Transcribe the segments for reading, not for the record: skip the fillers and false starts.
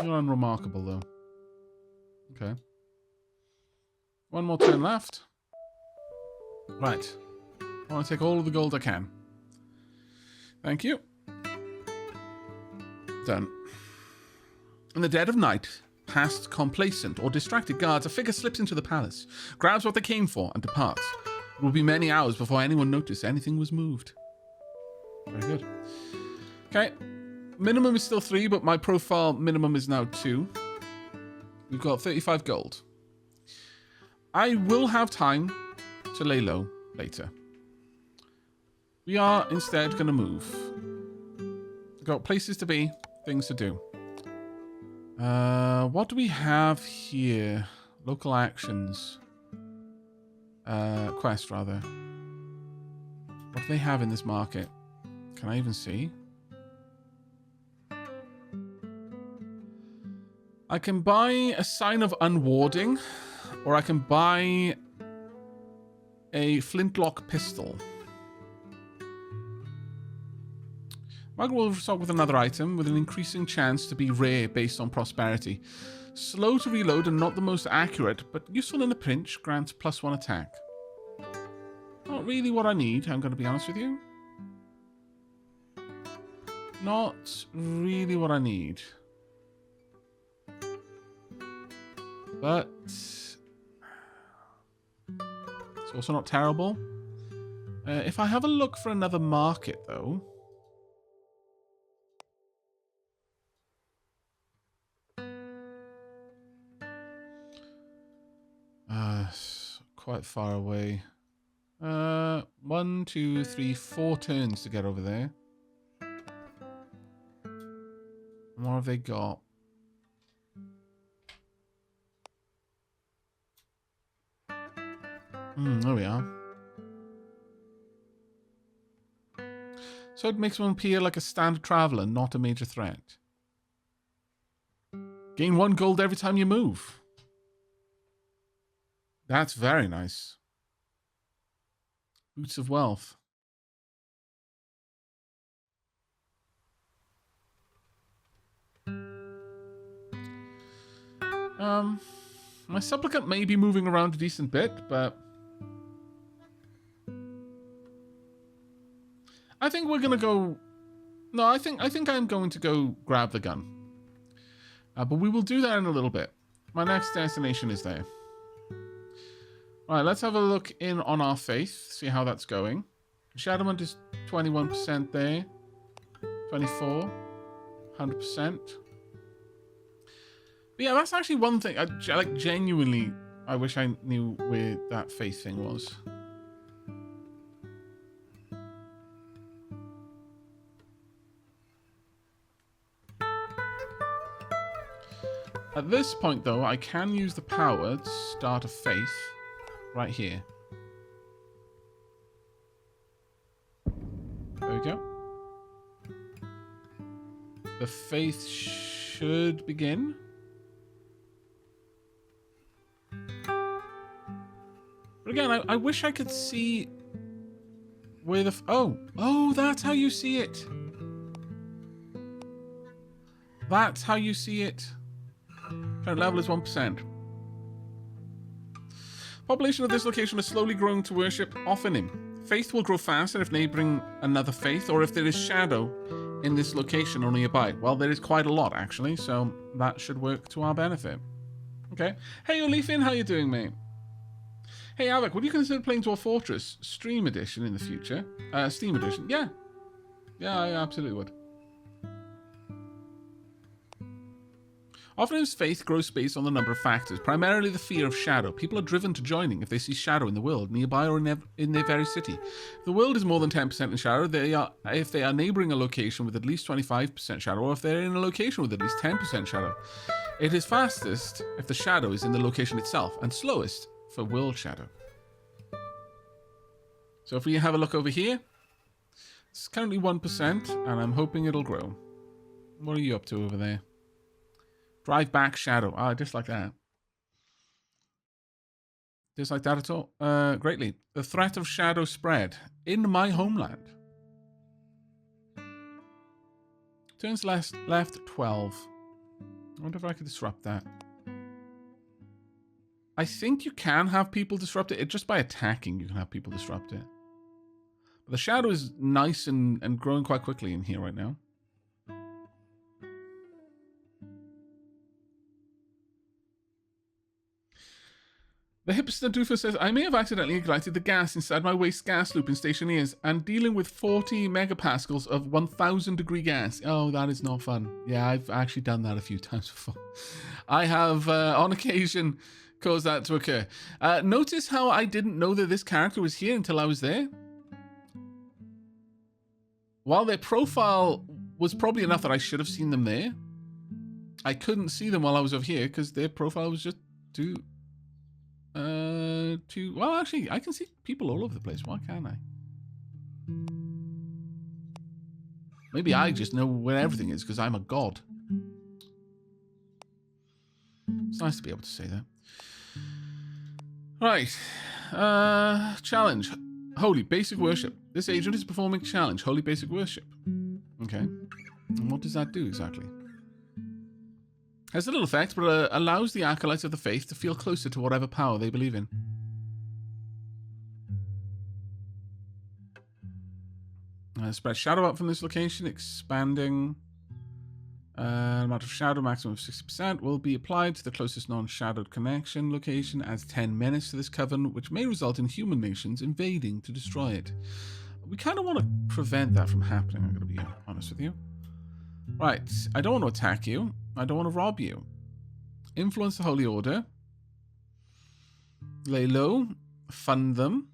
You're unremarkable, though. Okay. One more turn left. Right. I want to take all of the gold I can. Thank you. Done. In the dead of night, past complacent or distracted guards, a figure slips into the palace, grabs what they came for, and departs. It will be many hours before anyone noticed anything was moved. Very good. Okay. Minimum is still 3, but my profile minimum is now 2. We've got 35 gold. I will have time to lay low later. We are instead going to move. We've got places to be, things to do. What do we have here? Local actions. Quest, rather. What do they have in this market? Can I even see? I can buy a sign of unwarding, or I can buy a flintlock pistol. Margaret will restock with another item with an increasing chance to be rare based on prosperity. Slow to reload and not the most accurate, but useful in a pinch, grants +1 attack. Not really what I need, I'm going to be honest with you. Not really what I need. But it's also not terrible. If I have a look for another market, though. Quite far away. 1, 2, 3, 4 turns to get over there. What have they got? There we are. So it makes one appear like a standard traveler, not a major threat. Gain 1 gold every time you move. That's very nice. Boots of wealth. My supplicant may be moving around a decent bit, but I think we're gonna go. No, I think I'm going to go grab the gun. But we will do that in a little bit. My next destination is there. All right, let's have a look in on our faith, see how that's going. Shadowment is 21% there, 24, 100%. But yeah, that's actually one thing. I like genuinely. I wish I knew where that faith thing was. At this point, though, I can use the power to start a faith right here. There we go. The faith should begin. But again, I wish I could see where the... Oh, that's how you see it. That's how you see it. Current level is 1%. Population of this location is slowly growing to worship Ophanim. Faith will grow faster if neighboring another faith, or if there is shadow in this location or nearby. Well, there is quite a lot, actually, so that should work to our benefit. Okay. Hey, Olefin, how you doing, mate? Hey, Aavak, would you consider playing Dwarf Fortress Stream Edition in the future? Steam Edition? Yeah. Yeah, I absolutely would. Ophanim's faith grows based on the number of factors, primarily the fear of shadow. People are driven to joining if they see shadow in the world, nearby or in their very city. If the world is more than 10% in shadow, if they are neighbouring a location with at least 25% shadow, or if they're in a location with at least 10% shadow. It is fastest if the shadow is in the location itself, and slowest for world shadow. So if we have a look over here, it's currently 1%, and I'm hoping it'll grow. What are you up to over there? Drive back shadow. I dislike that. Dislike that at all? Greatly. The threat of shadow spread in my homeland. Turns left 12. I wonder if I could disrupt that. I think you can have people disrupt it. Just by attacking, you can have people disrupt it. But the shadow is nice and growing quite quickly in here right now. The hipster doofer says, I may have accidentally ignited the gas inside my waste gas loop in station ears and dealing with 40 megapascals of 1000 degree gas. Oh, that is not fun. Yeah, I've actually done that a few times before. I have, on occasion, caused that to occur. Notice how I didn't know that this character was here until I was there? While their profile was probably enough that I should have seen them there, I couldn't see them while I was over here because their profile was just too... well, actually, I can see people all over the place. Why can't I? Maybe I just know where everything is because I'm a god. It's nice to be able to say that. Right. Challenge. Holy basic worship. This agent is performing challenge. Holy basic worship. Okay. And what does that do exactly? Has little effect, but allows the acolytes of the faith to feel closer to whatever power they believe in. Spread shadow out from this location, expanding. Amount of shadow, maximum of 60%, will be applied to the closest non-shadowed connection location as 10 menace to this coven, which may result in human nations invading to destroy it. We kind of want to prevent that from happening, I'm going to be honest with you. Right, I don't want to attack you. I don't want to rob you. Influence the Holy Order. Lay low. Fund them.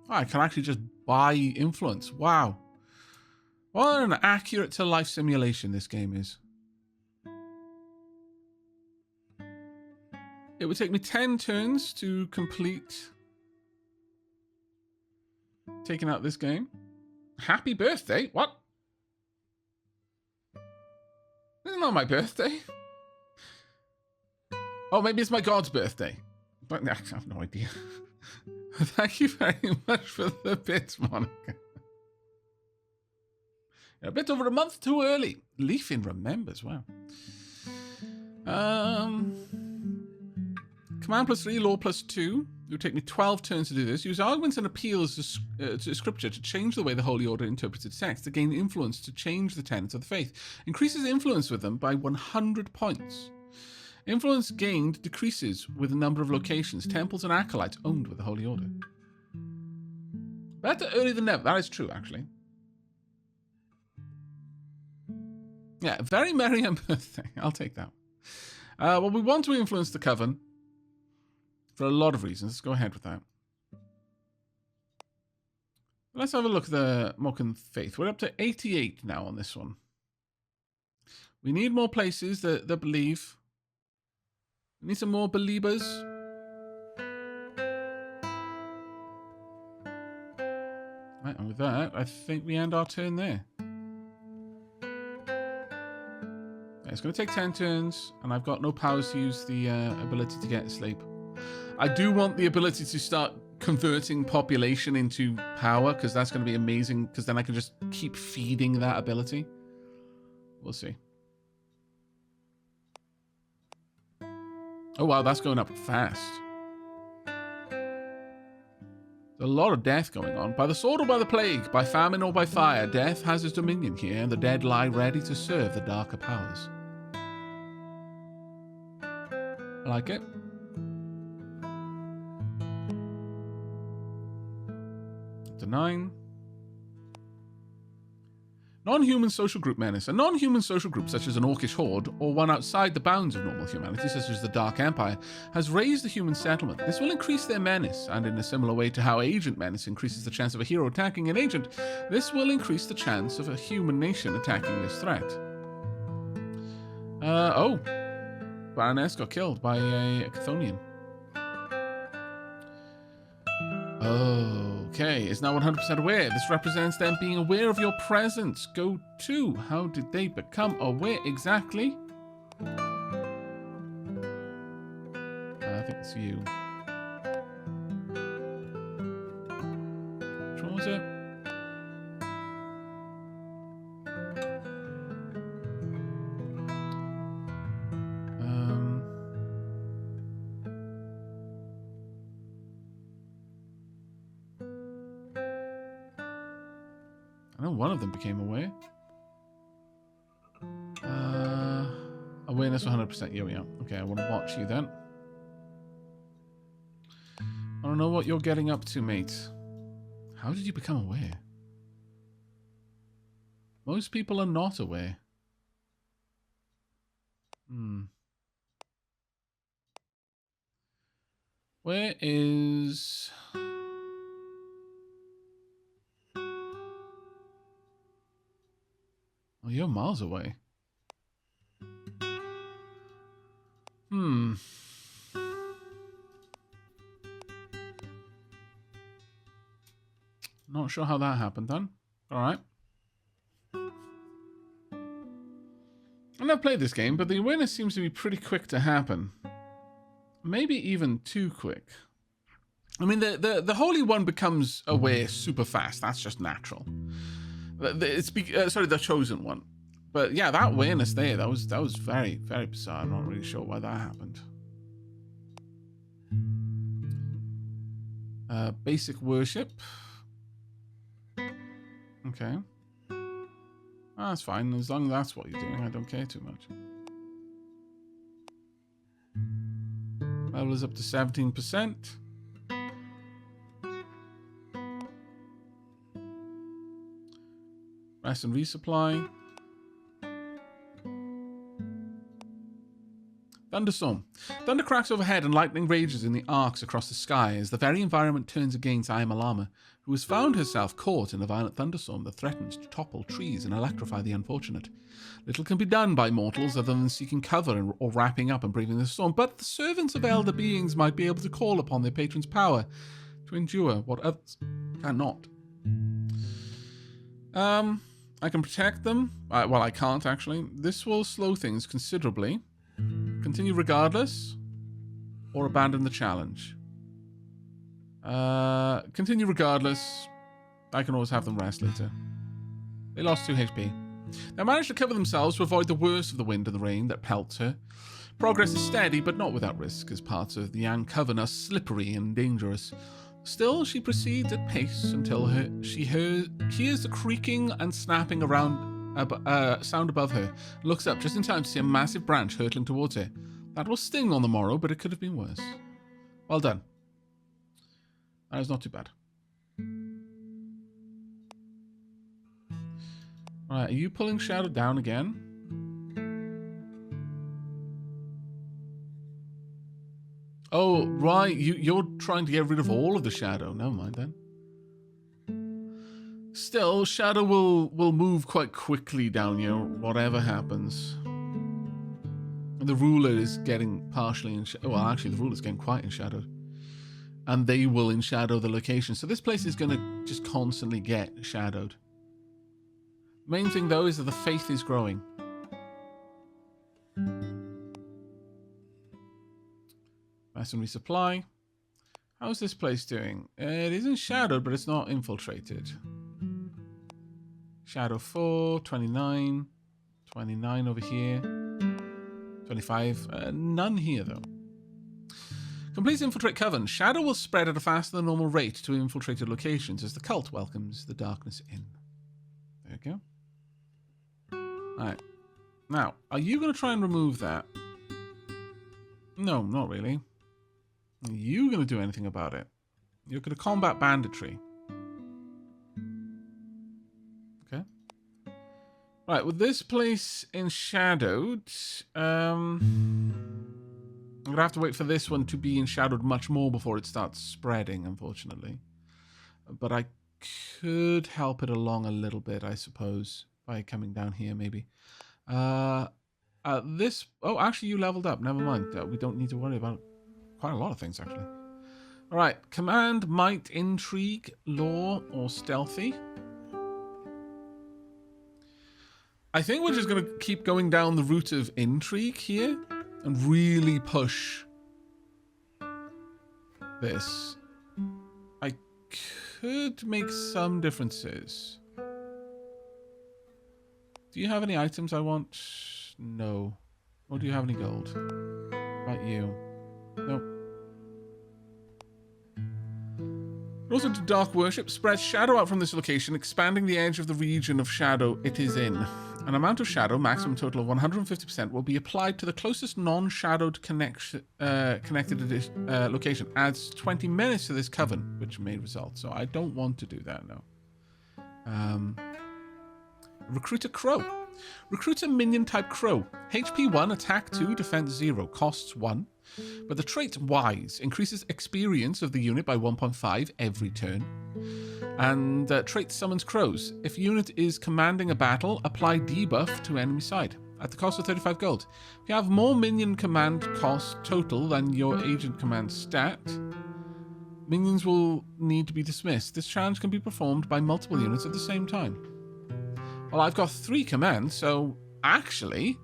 I can actually just buy influence. Wow. What an accurate to life simulation this game is. It would take me 10 turns to complete taking out this game. Happy birthday? What? This is not my birthday. Oh, maybe it's my god's birthday. But I have no idea. Thank you very much for the bits, Monica. A bit over a month too early. Leafin remembers. Wow. Command +3, law +2. It would take me 12 turns to do this. Use arguments and appeals to scripture to change the way the Holy Order interprets its text, to gain influence to change the tenets of the faith. Increases influence with them by 100 points. Influence gained decreases with the number of locations, temples, and acolytes owned with the Holy Order. Better early than never. That is true, actually. Yeah, very merry birthday. I'll take that. Well, we want to influence the coven for a lot of reasons. Let's go ahead with that. Let's have a look at the Mokan Faith. We're up to 88 now on this one. We need more places that believe. We need some more believers. Right, and with that, I think we end our turn there. It's going to take 10 turns, and I've got no powers to use the ability to get asleep. I do want the ability to start converting population into power, because that's going to be amazing, because then I can just keep feeding that ability. We'll see. Oh wow, that's going up fast. There's a lot of death going on. By the sword or by the plague, by famine or by fire, death has its dominion here, and the dead lie ready to serve the darker powers. I like it. To 9. Non-human social group menace. A non-human social group such as an orcish horde, or one outside the bounds of normal humanity, such as the Dark Empire, has raised the human settlement. This will increase their menace, and in a similar way to how agent menace increases the chance of a hero attacking an agent, this will increase the chance of a human nation attacking this threat. Oh. Baroness got killed by a Chthonian. Okay, is now 100% aware. This represents them being aware of your presence. Go to. How did they become aware exactly? I think it's you. Which one was it? I know one of them became aware. Awareness 100%. Here we are. Okay, I want to watch you then. I don't know what you're getting up to, mate. How did you become aware? Most people are not aware. Where is... Oh, you're miles away. Not sure how that happened then. Alright. I've never played this game, but the awareness seems to be pretty quick to happen. Maybe even too quick. I mean, the Holy One becomes aware super fast. That's just natural. Sorry, the Chosen One. But yeah, that awareness there, that was very, very bizarre. I'm not really sure why that happened. Basic worship. Okay. That's fine. As long as that's what you're doing, I don't care too much. Level is up to 17%. Rest and resupply. Thunderstorm. Thunder cracks overhead and lightning rages in the arcs across the sky as the very environment turns against Ayamalama, who has found herself caught in a violent thunderstorm that threatens to topple trees and electrify the unfortunate. Little can be done by mortals other than seeking cover or wrapping up and braving the storm, but the servants of elder beings might be able to call upon their patron's power to endure what others cannot. I can protect them. Well, I can't, actually. This will slow things considerably. Continue regardless, or abandon the challenge. Continue regardless. I can always have them rest later. They lost 2 HP. They managed to cover themselves to avoid the worst of the wind and the rain that pelts her. Progress is steady, but not without risk, as parts of the Yang Coven are slippery and dangerous. Still, she proceeds at pace until she hears the creaking and snapping around sound above her, and looks up just in time to see a massive branch hurtling towards her. That will sting on the morrow, but it could have been worse. Well done. That is not too bad. Alright, are you pulling Shadow down again? Oh, right, you're trying to get rid of all of the Shadow. Never mind then. Still, Shadow will move quite quickly down here, whatever happens. And the ruler is getting partially well, actually, the ruler's getting quite enshadowed. And they will enshadow the location. So this place is going to just constantly get shadowed. Main thing, though, is that the faith is growing. Rest and resupply. How's this place doing? It isn't shadowed, but it's not infiltrated. Shadow 4, 29, 29 over here, 25, none here though. Complete infiltrate coven. Shadow will spread at a faster than normal rate to infiltrated locations as the cult welcomes the darkness in. There we go. Alright. Now, are you going to try and remove that? No, not really. Are you going to do anything about it? You're going to combat banditry. Okay. Right, with this place enshadowed, I'm going to have to wait for this one to be enshadowed much more before it starts spreading, unfortunately. But I could help it along a little bit, I suppose, by coming down here, maybe. Oh, actually, you leveled up. Never mind. We don't need to worry about quite a lot of things, actually. All right. Command, might, intrigue, law, or stealthy. I think we're just going to keep going down the route of intrigue here and really push this. I could make some differences. Do you have any items I want? No. Or do you have any gold? About you? Nope. Also to dark worship, spread shadow out from this location, expanding the edge of the region of shadow it is in. An amount of shadow, maximum total of 150%, will be applied to the closest non-shadowed connected location. Adds 20 minutes to this coven, which may result. So I don't want to do that now. Recruit a crow. Recruit a minion type crow. HP 1, attack 2, defense 0, costs 1. But the trait Wise increases experience of the unit by 1.5 every turn. And trait Summons Crows. If unit is commanding a battle, apply debuff to enemy side at the cost of 35 gold. If you have more minion command cost total than your agent command stat, minions will need to be dismissed. This challenge can be performed by multiple units at the same time. Well, I've got 3 commands, so actually,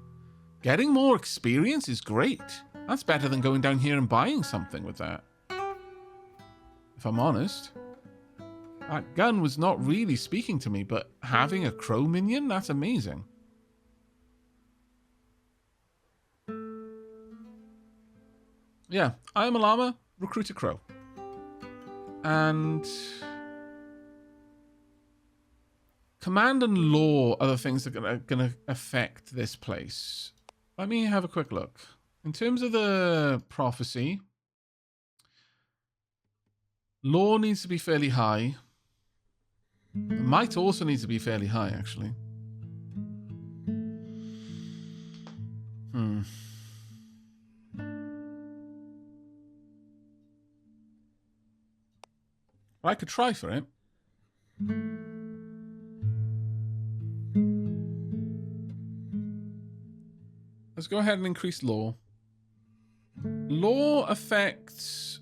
getting more experience is great. That's better than going down here and buying something with that. If I'm honest. That gun was not really speaking to me, but having a crow minion, that's amazing. Yeah, I am a llama, recruit a crow. And command and law are the things that are going to affect this place. Let me have a quick look. In terms of the prophecy, law needs to be fairly high. Might also needs to be fairly high, actually. I could try for it. Let's go ahead and increase law. Law affects...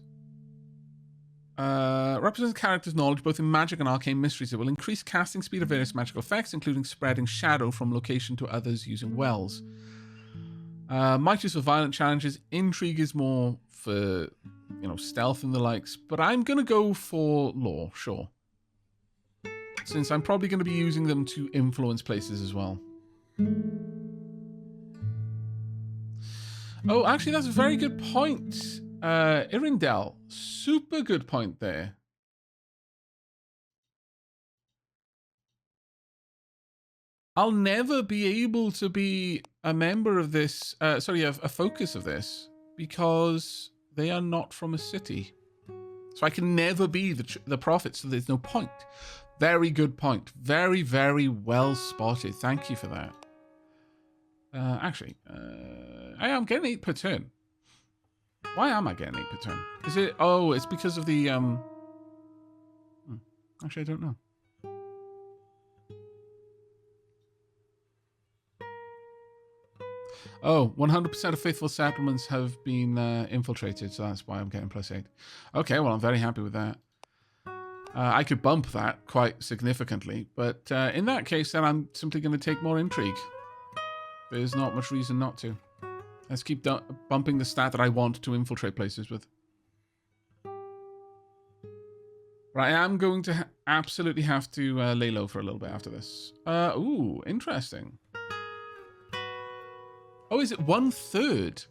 represents the character's knowledge both in magic and arcane mysteries. It will increase casting speed of various magical effects, including spreading shadow from location to others using wells. Might use for violent challenges. Intrigue is more for, stealth and the likes. But I'm going to go for law, sure. Since I'm probably going to be using them to influence places as well. Oh, actually, that's a very good point. Irindel, super good point there. I'll never be able to be a member of this, a focus of this, because they are not from a city. So I can never be the prophet, so there's no point. Very good point. Very, very well spotted. Thank you for that. Actually, I am getting 8 per turn. Why am I getting 8 per turn? Is it... Oh, it's because of the... Actually, I don't know. Oh, 100% of faithful settlements have been infiltrated, so that's why I'm getting +8. Okay, well, I'm very happy with that. I could bump that quite significantly, but in that case, then I'm simply going to take more intrigue. There's not much reason not to. Let's keep bumping the stat that I want to infiltrate places with. But I am going to absolutely have to lay low for a little bit after this. Ooh, interesting. Oh, is it 1/3?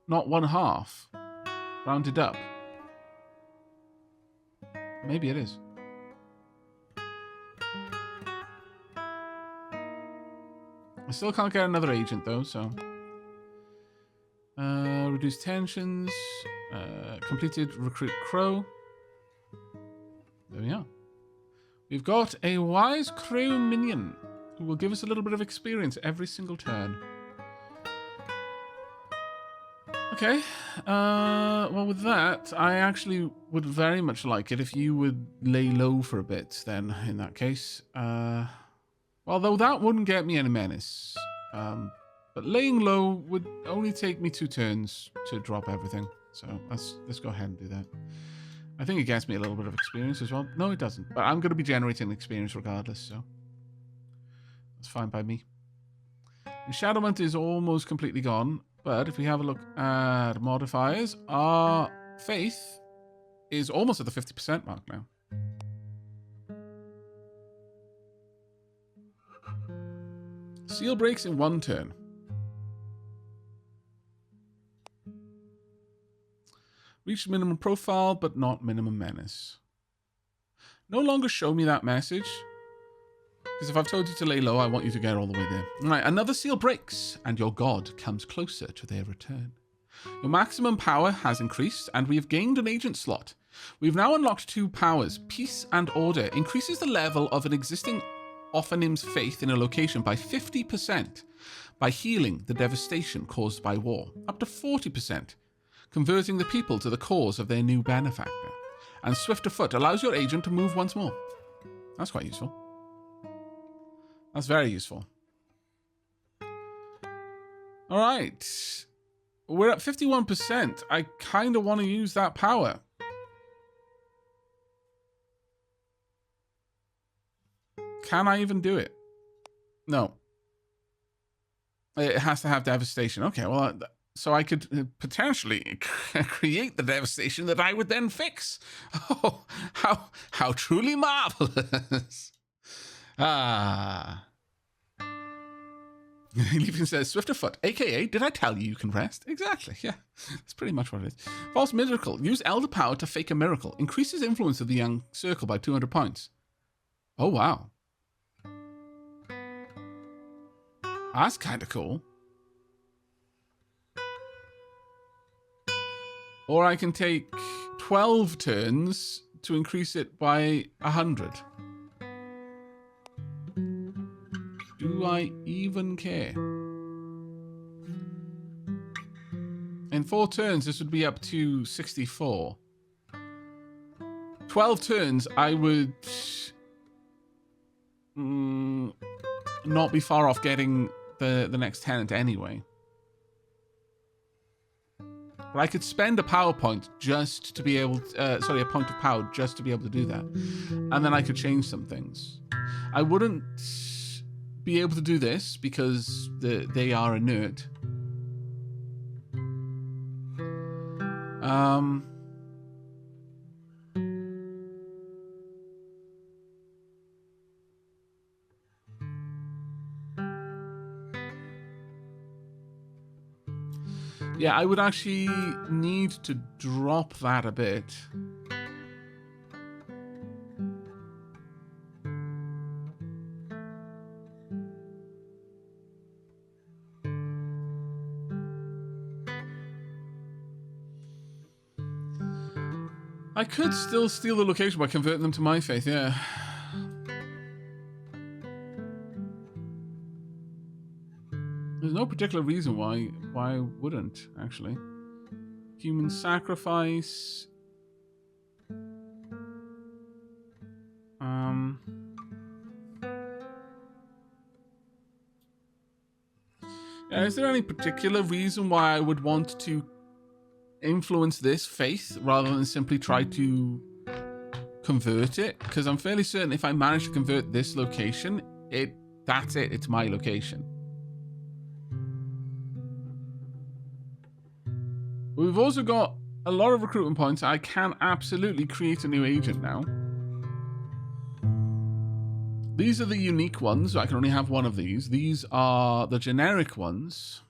Not 1/2? Rounded up. Maybe it is. I still can't get another agent though, so... reduce tensions. Completed recruit crow. There we are. We've got a wise crow minion who will give us a little bit of experience every single turn. Okay. Well, with that, I actually would very much like it if you would lay low for a bit then, in that case. Well, though that wouldn't get me any menace. But laying low would only take me 2 turns to drop everything. So let's go ahead and do that. I think it gets me a little bit of experience as well. No, it doesn't. But I'm going to be generating experience regardless, so that's fine by me. Enshadowment is almost completely gone. But if we have a look at modifiers, our faith is almost at the 50% mark now. Seal breaks in 1 turn. Reach minimum profile, but not minimum menace. No longer show me that message. Because if I've told you to lay low, I want you to get all the way there. All right, another seal breaks, and your god comes closer to their return. Your maximum power has increased, and we have gained an agent slot. We've now unlocked 2 powers. Peace and Order increases the level of an existing Ophanim's faith in a location by 50% by healing the devastation caused by war, up to 40%, converting the people to the cause of their new benefactor. And Swift of Foot allows your agent to move once more. That's quite useful. That's very useful. All right. We're at 51%. I kind of want to use that power. Can I even do it? No. It has to have devastation. Okay, well, so I could potentially create the devastation that I would then fix. Oh, how truly marvelous. Ah. Leaping says, Swift of Foot, aka, did I tell you you can rest? Exactly, yeah. That's pretty much what it is. False Miracle. Use Elder Power to fake a miracle. Increases influence of the young circle by 200 points. Oh, wow. That's kind of cool. Or I can take 12 turns to increase it by 100. Do I even care? In 4 turns, this would be up to 64. 12 turns, I would not be far off getting the next tenant anyway. But I could spend a power point just to be able to, sorry, a point of power just to be able to do that. And then I could change some things. I wouldn't be able to do this because they are inert. Yeah, I would actually need to drop that a bit. I could still steal the location by converting them to my faith, yeah. There's no particular reason why I wouldn't, actually. Human sacrifice. Yeah, is there any particular reason why I would want to influence this faith rather than simply try to convert it? Because I'm fairly certain if I manage to convert this location, that's it. It's my location. We've also got a lot of recruitment points. I can absolutely create a new agent now. These are the unique ones. I can only have one of these. These are the generic ones.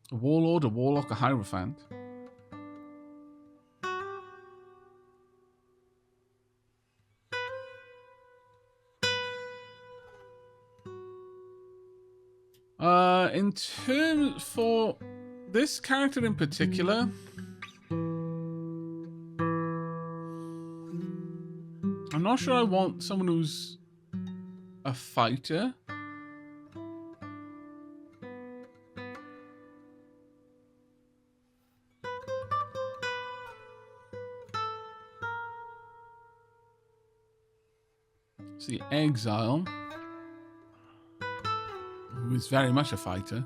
A warlord, a warlock, a hierophant. In terms for this character in particular, I'm not sure I want someone who's a fighter. See, Exile, who is very much a fighter.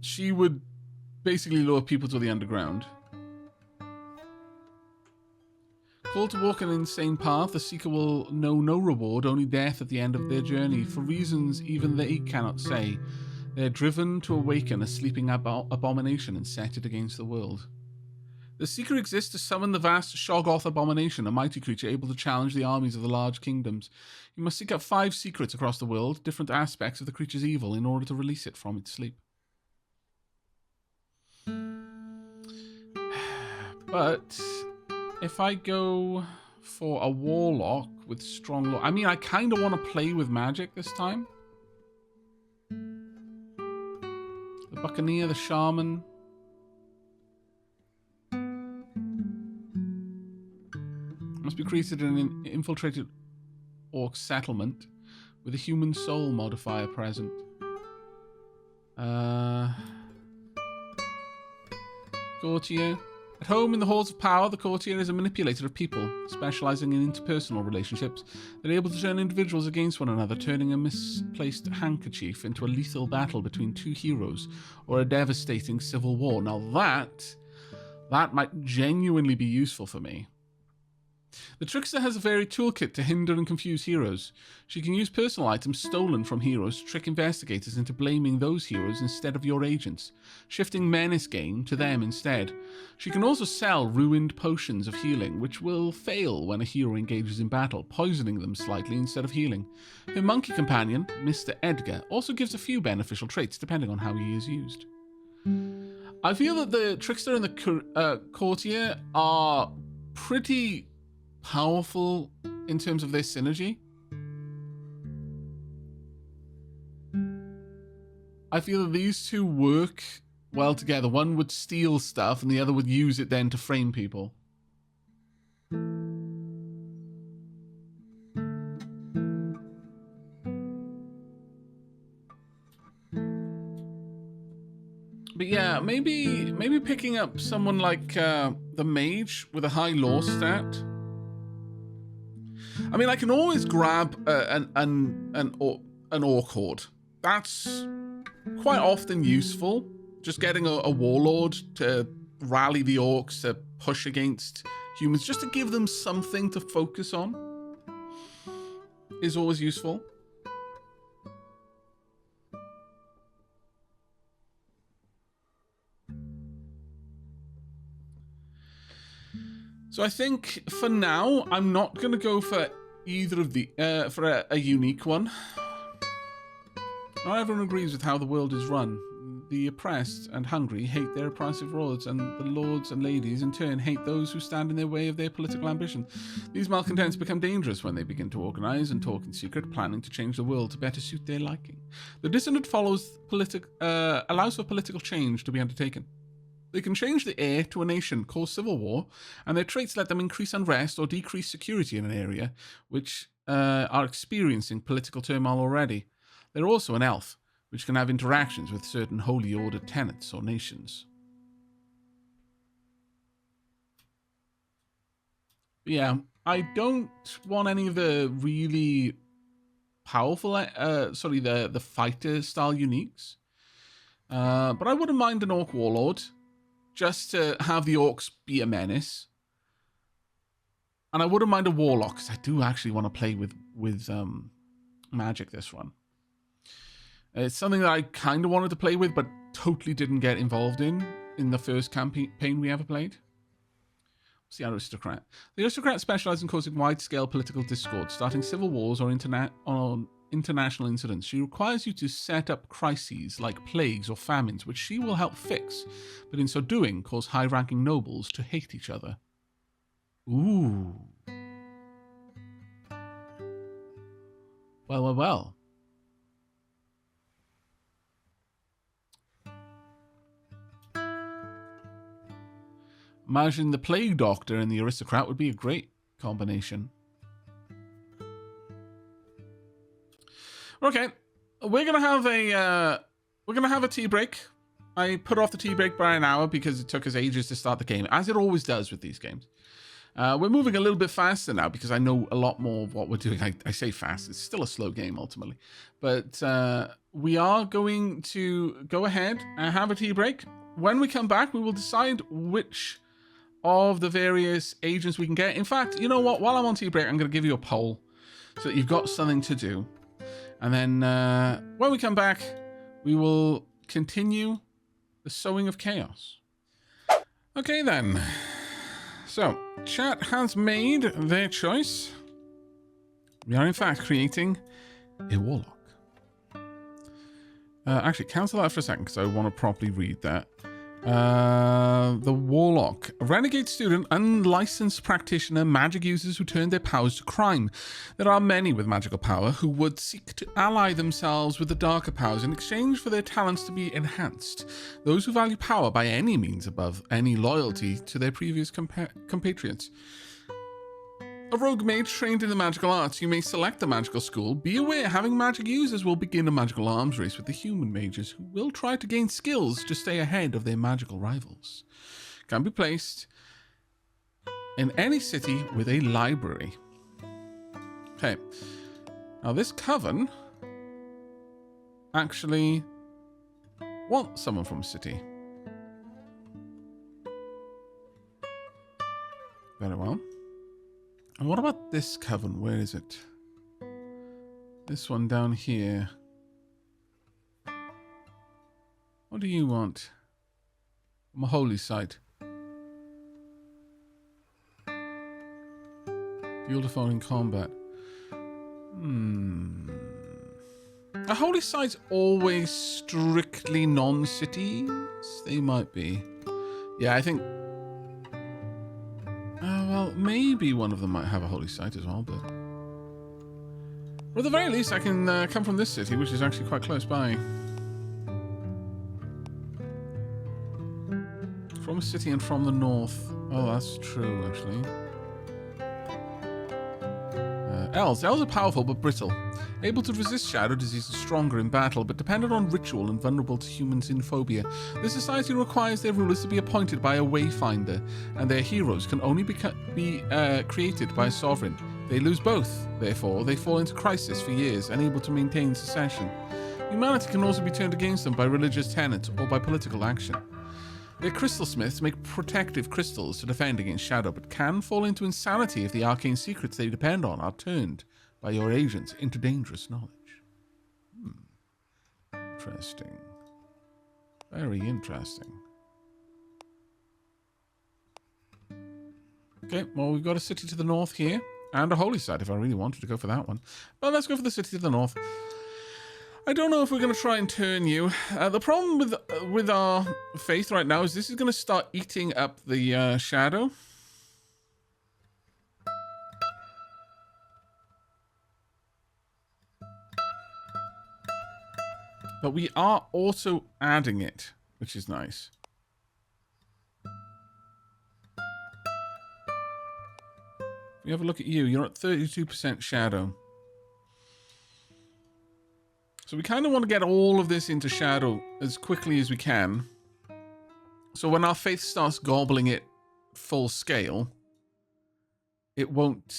She would basically lure people to the underground. Called to walk an insane path, the seeker will know no reward, only death at the end of their journey. For reasons even they cannot say, they are driven to awaken a sleeping abomination and set it against the world. The seeker exists to summon the vast Shoggoth abomination, a mighty creature able to challenge the armies of the large kingdoms. You must seek out 5 secrets across the world, different aspects of the creature's evil, in order to release it from its sleep. But if I go for a warlock with strong law, I mean, I kind of want to play with magic this time. The buccaneer, the shaman. Must be created in an infiltrated orc settlement with a human soul modifier present. Courtier. At home in the halls of power, the courtier is a manipulator of people, specializing in interpersonal relationships. They're able to turn individuals against one another, turning a misplaced handkerchief into a lethal battle between two heroes or a devastating civil war. Now that might genuinely be useful for me. The trickster has a varied toolkit to hinder and confuse heroes. She can use personal items stolen from heroes to trick investigators into blaming those heroes instead of your agents, shifting menace game to them instead. She can also sell ruined potions of healing, which will fail when a hero engages in battle, poisoning them slightly instead of healing. Her monkey companion, Mr. Edgar, also gives a few beneficial traits depending on how he is used. I feel that the trickster and the courtier are pretty powerful in terms of their synergy. I feel that these two work well together. One would steal stuff and the other would use it then to frame people. But yeah, maybe picking up someone like the mage with a high law stat. I mean, I can always grab an orc horde. That's quite often useful. Just getting a warlord to rally the orcs to push against humans, just to give them something to focus on, is always useful. So I think for now, I'm not going to go for either of the, for a unique one. Not everyone agrees with how the world is run. The oppressed and hungry hate their oppressive lords, and the lords and ladies in turn hate those who stand in their way of their political ambition. These malcontents become dangerous when they begin to organize and talk in secret, planning to change the world to better suit their liking. The dissonant allows for political change to be undertaken. They can change the air to a nation, cause civil war, and their traits let them increase unrest or decrease security in an area which are experiencing political turmoil already. They're also an elf, which can have interactions with certain holy ordered tenets or nations. But yeah, I don't want any of the really powerful, the fighter style uniques. But I wouldn't mind an orc warlord, just to have the orcs be a menace. And I wouldn't mind a warlock, because I do actually want to play with magic this run. It's something that I kind of wanted to play with, but totally didn't get involved in the first campaign we ever played. What's the aristocrat? The aristocrat specializes in causing wide-scale political discord, starting civil wars or international incidents. She requires you to set up crises like plagues or famines, which she will help fix, but in so doing, cause high-ranking nobles to hate each other. Ooh. Well. Imagine the plague doctor and the aristocrat would be a great combination. Okay, we're gonna have a tea break. I put off the tea break by an hour because it took us ages to start the game, as it always does with these games. We're moving a little bit faster now because I know a lot more of what we're doing. I say fast, it's still a slow game ultimately. But we are going to go ahead and have a tea break. When we come back, we will decide which of the various agents we can get. In fact, you know what? While I'm on tea break, I'm going to give you a poll so that you've got something to do. And then when we come back, we will continue the sowing of chaos. Okay then. So, chat has made their choice. We are in fact creating a warlock. Actually, cancel that for a second because I want to properly read that. The warlock, a renegade student, unlicensed practitioner, magic users who turn their powers to crime. There are many with magical power who would seek to ally themselves with the darker powers in exchange for their talents to be enhanced. Those who value power by any means above any loyalty to their previous compatriots. A rogue mage trained in the magical arts, you may select the magical school. Be aware, having magic users will begin a magical arms race with the human mages, who will try to gain skills to stay ahead of their magical rivals. Can be placed in any city with a library. Okay. Now this coven actually wants someone from a city. Very well. And what about this coven? Where is it? This one down here. What do you want? I'm a holy site. Field of Fire in combat. Are holy sites always strictly non-cities? They might be. Yeah, I think... well, maybe one of them might have a holy site as well, but... Or at the very least, I can come from this city, which is actually quite close by. From a city and from the north. Oh, that's true, actually. Elves. Elves are powerful but brittle. Able to resist shadow diseases, stronger in battle, but dependent on ritual and vulnerable to human xenophobia. This society requires their rulers to be appointed by a wayfinder, and their heroes can only be created by a sovereign. They lose both, therefore, they fall into crisis for years, unable to maintain secession. Humanity can also be turned against them by religious tenets or by political action. Their crystal smiths make protective crystals to defend against shadow, but can fall into insanity if the arcane secrets they depend on are turned by your agents into dangerous knowledge. Interesting. Very interesting. Okay, well, we've got a city to the north here, and a holy site if I really wanted to go for that one. But let's go for the city to the north. I don't know if we're going to try and turn you. The problem with our faith right now is this is going to start eating up the shadow. But we are also adding it, which is nice. If you have a look at you, you're at 32% shadow. So we kind of want to get all of this into shadow as quickly as we can. So when our faith starts gobbling it full scale, it won't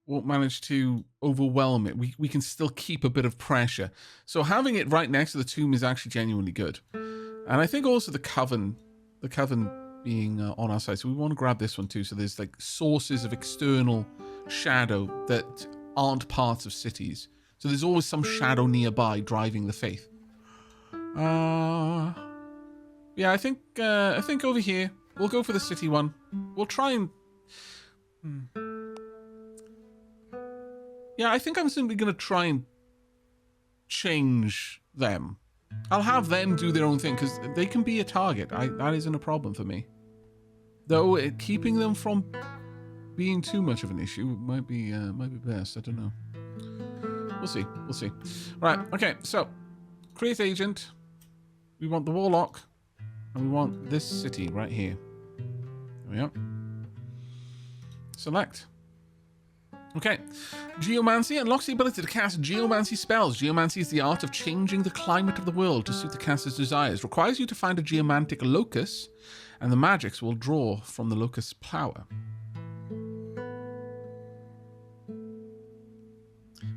manage to overwhelm it. We can still keep a bit of pressure. So having it right next to the tomb is actually genuinely good. And I think also the coven being on our side. So we want to grab this one too. So there's like sources of external shadow that aren't parts of cities. So there's always some shadow nearby driving the faith. Yeah, I think over here we'll go for the city one. We'll try and. Yeah, I think I'm simply going to try and change them. I'll have them do their own thing because they can be a target. That isn't a problem for me. Though keeping them from being too much of an issue might be best. I don't know. We'll see. We'll see. Right. Okay. So, create agent. We want the warlock, and we want this city right here. There we go. Select. Okay. Geomancy unlocks the ability to cast geomancy spells. Geomancy is the art of changing the climate of the world to suit the caster's desires. Requires you to find a geomantic locus, and the magics will draw from the locus power.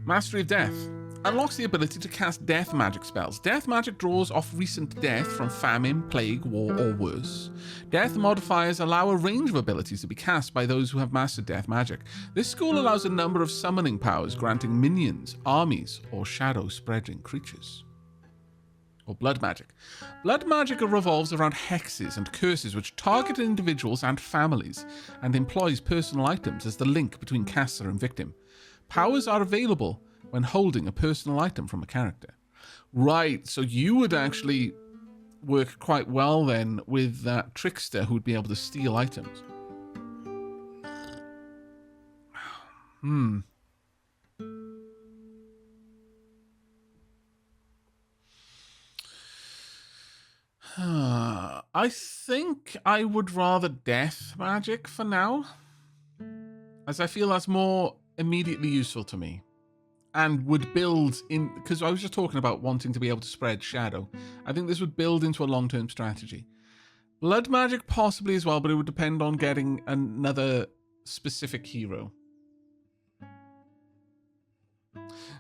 Mastery of Death. Unlocks the ability to cast death magic spells. Death magic draws off recent death from famine, plague, war, or worse. Death modifiers allow a range of abilities to be cast by those who have mastered death magic. This school allows a number of summoning powers, granting minions, armies, or shadow-spreading creatures. Or blood magic. Blood magic revolves around hexes and curses which target individuals and families, and employs personal items as the link between caster and victim. Powers are available when holding a personal item from a character. Right, so you would actually work quite well then with that trickster who'd be able to steal items. I think I would rather death magic for now, as I feel that's more immediately useful to me and would build in, because I was just talking about wanting to be able to spread shadow. I think this would build into a long-term strategy. Blood magic possibly as well, but it would depend on getting another specific hero.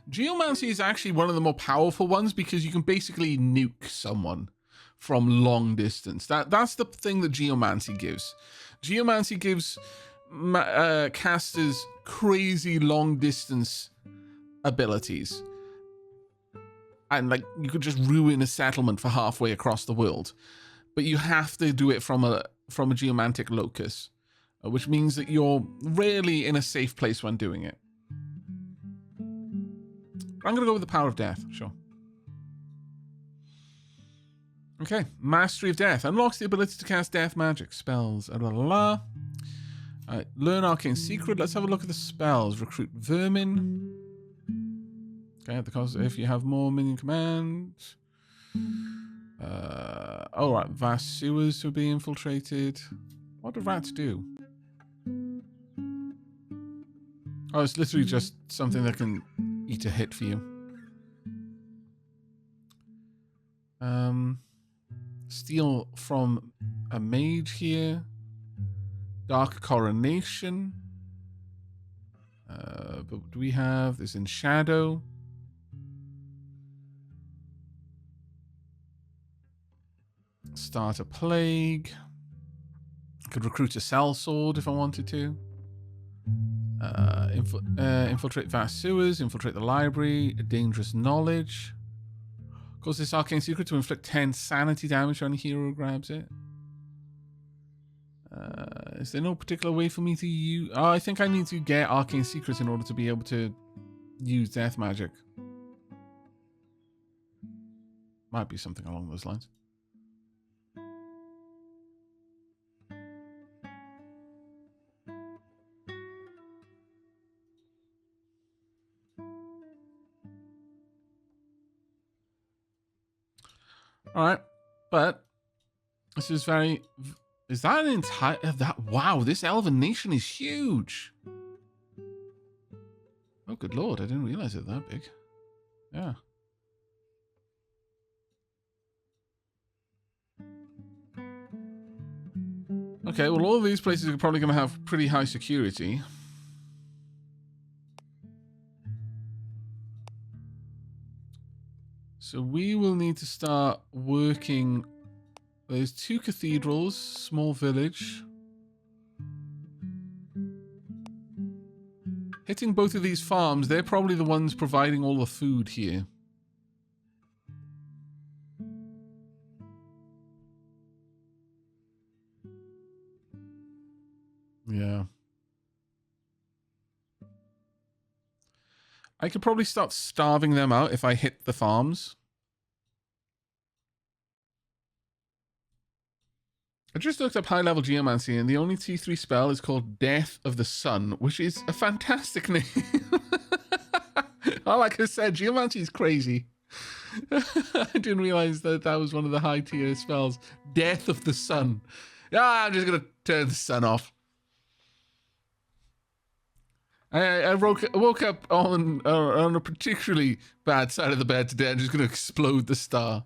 Geomancy is actually one of the more powerful ones because you can basically nuke someone from long distance. That's the thing that Geomancy gives. Geomancy gives casters crazy long distance abilities. And like you could just ruin a settlement for halfway across the world. But you have to do it from a geomantic locus, which means that you're rarely in a safe place when doing it. I'm going to go with the power of death, sure. Okay, Mastery of Death. Unlocks the ability to cast death magic spells. Alright, learn Arcane Secret. Let's have a look at the spells. Recruit Vermin. Okay, because if you have more minion commands. Alright, vast sewers to be infiltrated. What do rats do? Oh, it's literally just something that can eat a hit for you. Steal from a mage here. Dark Coronation. But what do we have? This in Shadow. Start a Plague. Could recruit a Sellsword if I wanted to. Infiltrate vast sewers. Infiltrate the library. Dangerous knowledge. Cause this arcane secret to inflict 10 sanity damage on a hero who grabs it. Is there no particular way for me to use... Oh, I think I need to get arcane secrets in order to be able to use death magic. Might be something along those lines. Alright, but this is very... Is that an entire... Wow, this elven nation is huge. Oh, good lord, I didn't realize it that big. Yeah. Okay, well, all of these places are probably going to have pretty high security. So we will need to start working... There's 2 cathedrals, small village. Hitting both of these farms, they're probably the ones providing all the food here. Yeah. I could probably start starving them out if I hit the farms. I just looked up high-level geomancy, and the only T3 spell is called Death of the Sun, which is a fantastic name. Oh, like I said, geomancy is crazy. I didn't realize that that was one of the high-tier spells. Death of the Sun. Ah, I'm just going to turn the sun off. I woke up on a particularly bad side of the bed today. I'm just going to explode the star.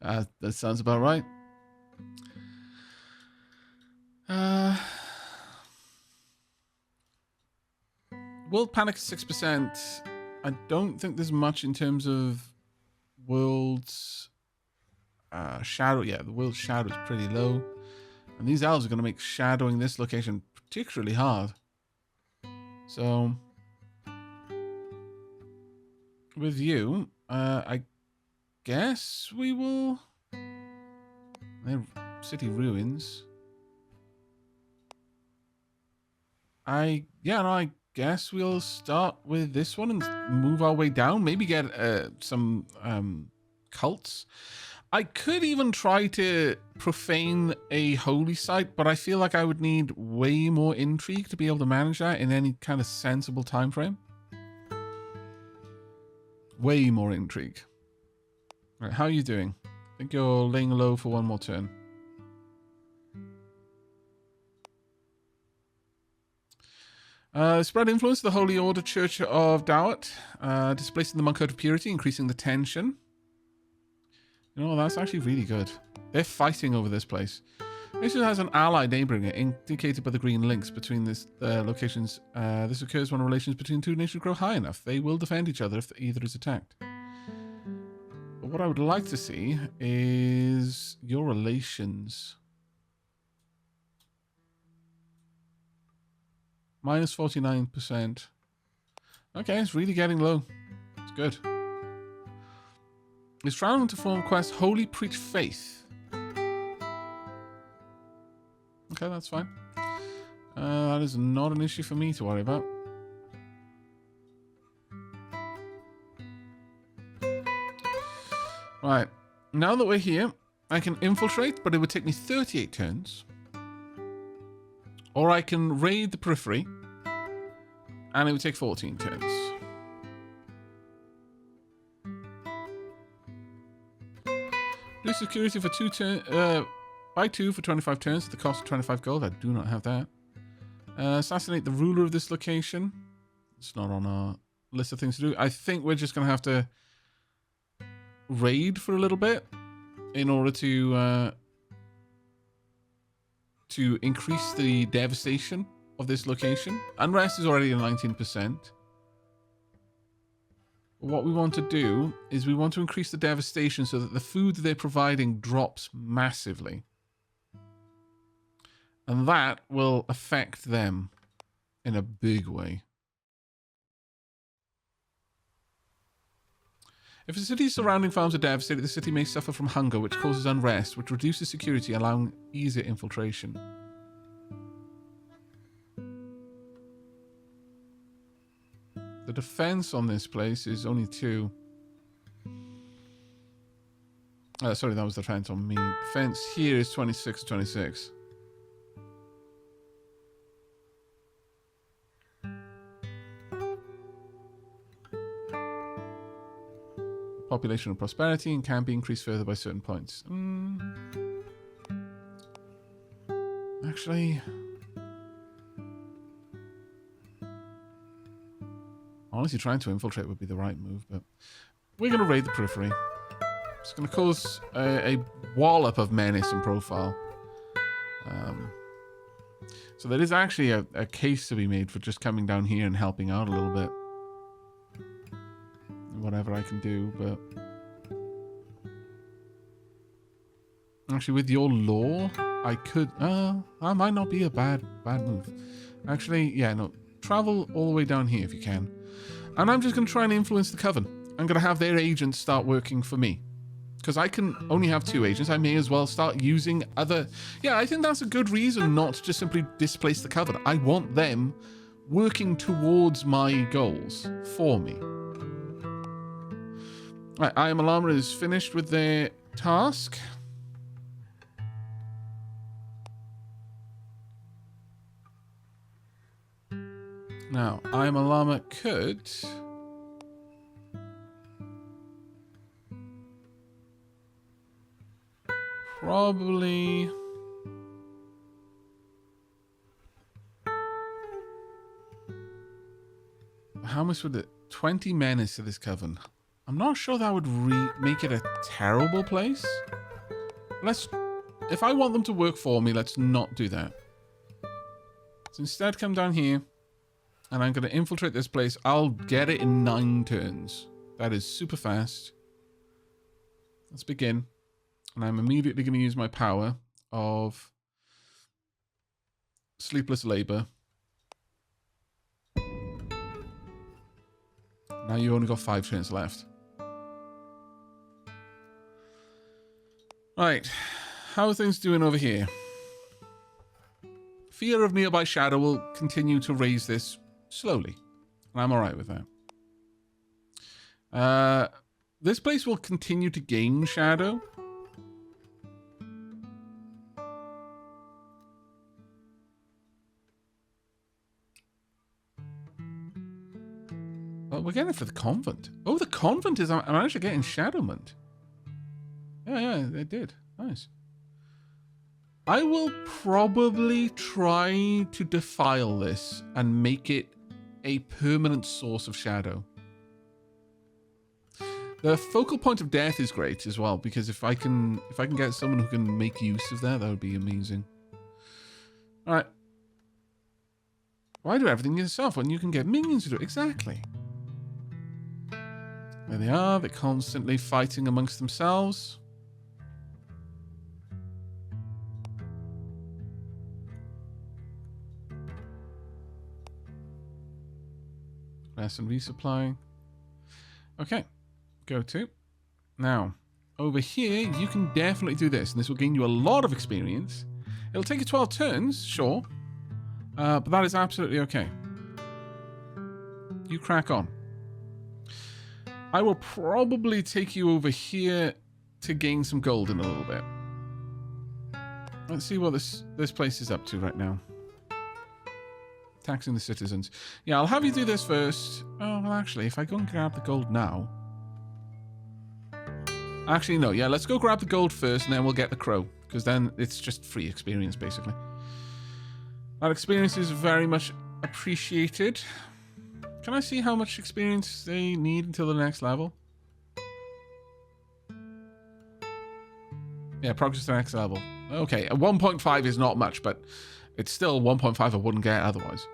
That sounds about right. World Panic 6%. I don't think there's much in terms of World's Shadow. Yeah, the World's Shadow is pretty low. And these elves are going to make shadowing this location particularly hard. So, with you, I guess we will... They're city ruins. I guess we'll start with this one and move our way down. Maybe get some cults. I could even try to profane a holy site, but I feel like I would need way more intrigue to be able to manage that in any kind of sensible time frame. Way more intrigue. Right, how are you doing? I think you're laying low for one more turn. Spread influence of the Holy Order Church of Dawit. Displacing the Monkhood of Purity, increasing the tension. You know, that's actually really good. They're fighting over this place. This has an ally neighboring it, indicated by the green links between this locations. This occurs when relations between two nations grow high enough. They will defend each other if either is attacked. But what I would like to see is your relations. Minus 49%. Okay, it's really getting low. It's good. It's traveling to form quest Holy Preach Faith. Okay, that's fine. That is not an issue for me to worry about. Right. Now that we're here, I can infiltrate, but it would take me 38 turns. Or I can raid the periphery, and it would take 14 turns. Do security for buy 2 for 25 turns at the cost of 25 gold. I do not have that. Assassinate the ruler of this location. It's not on our list of things to do. I think we're just going to have to raid for a little bit in order to increase the devastation of this location. Unrest is already at 19%. What we want to do is we want to increase the devastation so that the food that they're providing drops massively. And that will affect them in a big way. If a city's surrounding farms are devastated, the city may suffer from hunger, which causes unrest, which reduces security, allowing easier infiltration. The defense on this place is only 2. Sorry, that was the defense on me. Defense here is 26. Population and prosperity, and can be increased further by certain points. Actually, honestly, trying to infiltrate would be the right move, but we're going to raid the periphery. It's going to cause a wallop of menace and profile. So there is actually a case to be made for just coming down here and helping out a little bit. Whatever I can do, but actually with your law, I could, that might not be a bad move. Actually, yeah, no, travel all the way down here if you can. And I'm just going to try and influence the Coven. I'm going to have their agents start working for me. Because I can only have 2 agents, I may as well start using other... Yeah, I think that's a good reason not to just simply displace the Coven. I want them working towards my goals for me. Right, I Am Alarmer is finished with their task. Now, I Am Alarmer could... probably... How much would it... 20 menace to this Coven. I'm not sure that would make it a terrible place. If I want them to work for me, let's not do that. Let's instead come down here, and I'm going to infiltrate this place. I'll get it in 9 turns. That is super fast. Let's begin. And I'm immediately going to use my power of Sleepless Labor. Now you only got 5 turns left. Right, how are things doing over here? Fear of nearby shadow will continue to raise this slowly. And I'm alright with that. This place will continue to gain shadow. Well, we're getting it for the convent. Oh, the convent is... I'm actually getting Shadowment. Yeah, it did. Nice. I will probably try to defile this and make it a permanent source of shadow. The focal point of death is great as well, because if I can get someone who can make use of that would be amazing. All right. Why do everything yourself when you can get minions to do it? Exactly. There they are. They're constantly fighting amongst themselves. Rest and resupplying. Okay. Go to. Now, over here, you can definitely do this, and this will gain you a lot of experience. It'll take you 12 turns, sure, but that is absolutely okay. You crack on. I will probably take you over here to gain some gold in a little bit. Let's see what this place is up to right now. Taxing the citizens. Yeah, I'll have you do this first. Oh, well, actually, if I go and grab the gold now... Actually, no. Yeah, let's go grab the gold first, and then we'll get the crow. Because then it's just free experience, basically. That experience is very much appreciated. Can I see how much experience they need until the next level? Yeah, progress to the next level. Okay, 1.5 is not much, but it's still 1.5 I wouldn't get otherwise.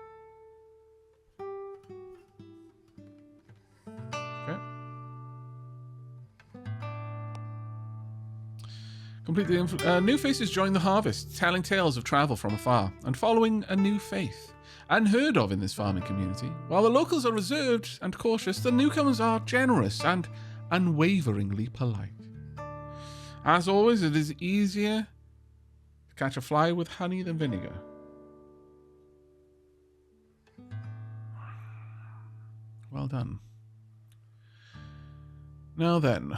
Complete the new faces join the harvest, telling tales of travel from afar and following a new faith, unheard of in this farming community. While the locals are reserved and cautious, the newcomers are generous and unwaveringly polite. As always, it is easier to catch a fly with honey than vinegar. Well done. Now then...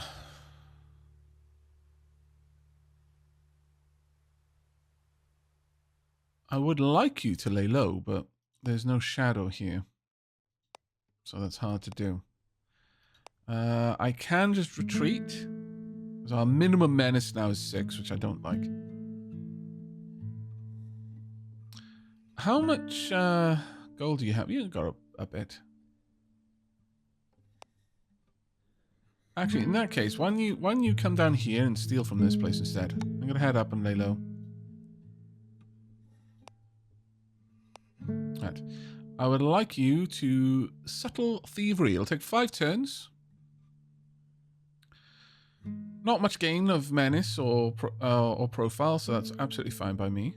I would like you to lay low, but there's no shadow here. So that's hard to do. I can just retreat. So our minimum menace now is 6, which I don't like. How much gold do you have? You've got a bit. Actually, in that case, why don't you come down here and steal from this place instead? I'm going to head up and lay low. Right. I would like you to subtle thievery. It'll take 5 turns. Not much gain of menace or profile, so that's absolutely fine by me.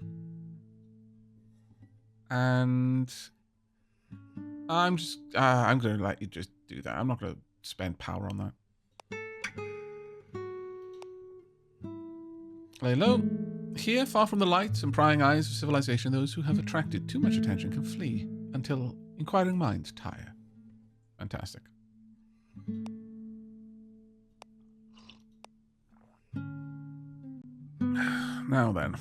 And I'm going to let you just do that. I'm not going to spend power on that. Lay low. Here, far from the lights and prying eyes of civilization, those who have attracted too much attention can flee until inquiring minds tire. Fantastic. Now then.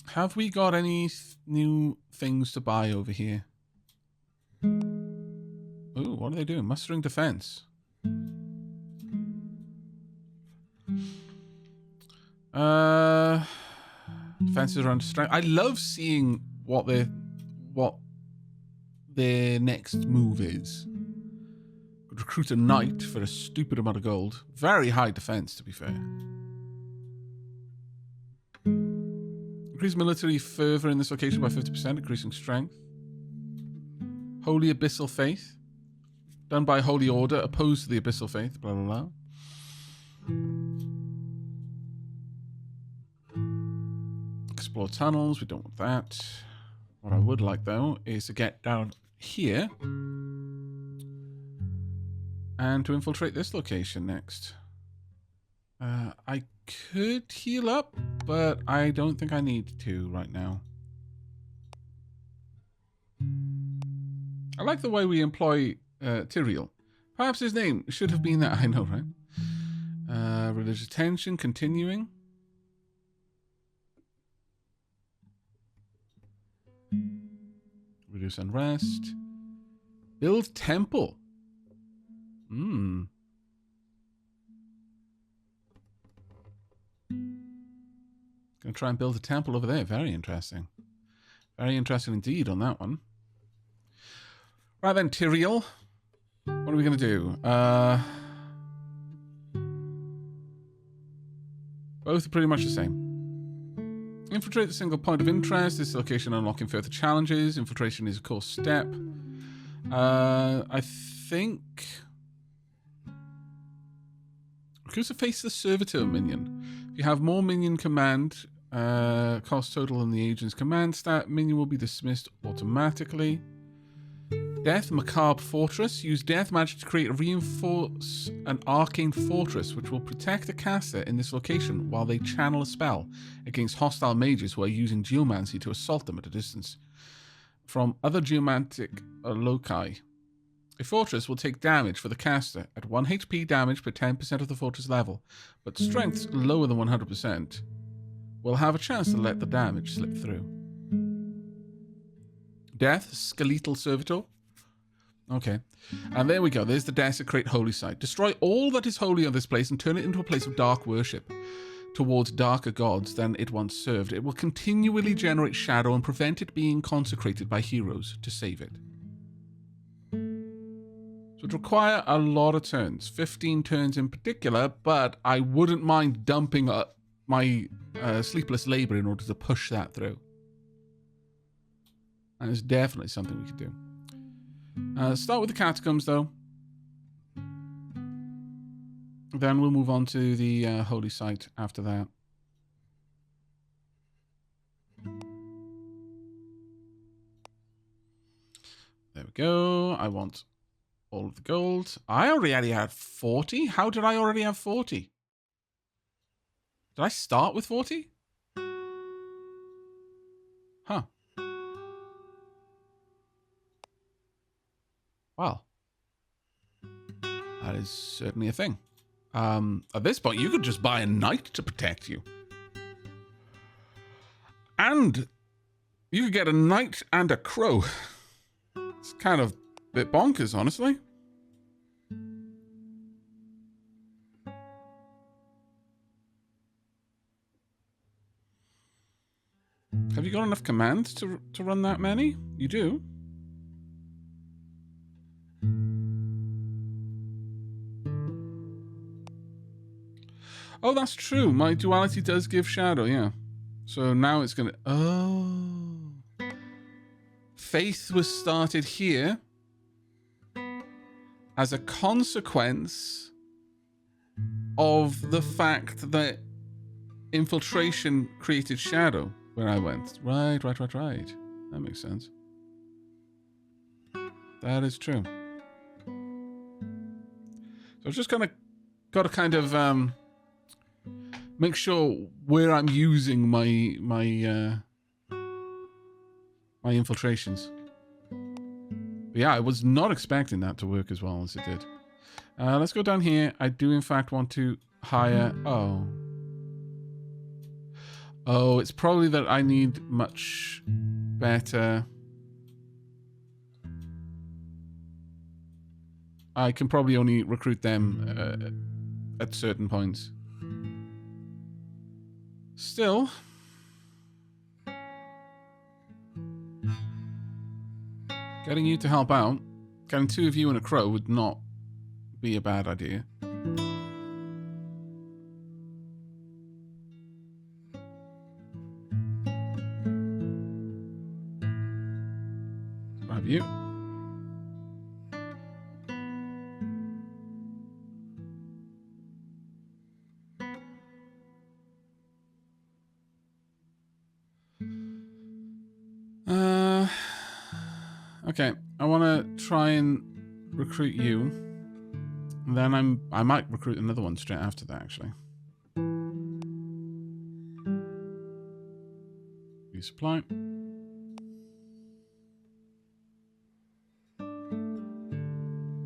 Have we got any new things to buy over here? Ooh, what are they doing? Mustering defense. Defenses are under strength. I love seeing what their next move is. Recruit a knight for a stupid amount of gold. Very high defense, to be fair. Increase military fervor in this location by 50%, increasing strength. Holy Abyssal Faith. Done by Holy Order, opposed to the Abyssal Faith, blah, blah, blah. Explore tunnels, we don't want that. What I would like, though, is to get down here and to infiltrate this location next. I could heal up, but I don't think I need to right now. I like the way we employ Tyrael. Perhaps his name should have been that. I know, right? Religious tension continuing. Reduce unrest. Build temple. Hmm. Gonna try and build a temple over there. Very interesting. Very interesting indeed on that one. Right then, Tyrael. What are we gonna do? Both are pretty much the same. Infiltrate the single point of interest. This location unlocking further challenges. Infiltration is a core step. I think... Recruit a face the servitor minion. If you have more minion command cost total than the agent's command stat, minion will be dismissed automatically. Death Macabre Fortress. Use death magic to reinforce an arcane fortress which will protect a caster in this location while they channel a spell against hostile mages who are using geomancy to assault them at a distance from other geomantic loci. A fortress will take damage for the caster at 1 HP damage per 10% of the fortress level, but strengths lower than 100% will have a chance to let the damage slip through. Death Skeletal Servitor. Okay. And there we go. There's the Desecrate Holy Site. Destroy all that is holy of this place and turn it into a place of dark worship towards darker gods than it once served. It will continually generate shadow and prevent it being consecrated by heroes to save it. So it would require a lot of turns. 15 turns in particular, but I wouldn't mind dumping my sleepless labor in order to push that through. And it's definitely something we could do. Start with the catacombs, though. Then we'll move on to the holy site after that. There we go. I want all of the gold. I already had 40? How did I already have 40? Did I start with 40? Huh. Well, that is certainly a thing. At this point, you could just buy a knight to protect you. And you could get a knight and a crow. It's kind of a bit bonkers, honestly. Have you got enough commands to run that many? You do. Oh, that's true. My duality does give shadow, yeah. So now it's going to... Oh. Faith was started here as a consequence of the fact that infiltration created shadow where I went. Right. That makes sense. That is true. So I've just got to kind of... make sure where I'm using my infiltrations. But yeah, I was not expecting that to work as well as it did. Let's go down here. I do in fact want to hire... Oh, it's probably that I need much better... I can probably only recruit them at certain points. Still, getting you to help out, getting 2 of you and a crow would not be a bad idea. Grab you. Okay, I want to try and recruit you. Then I might recruit another one straight after that, actually. Resupply.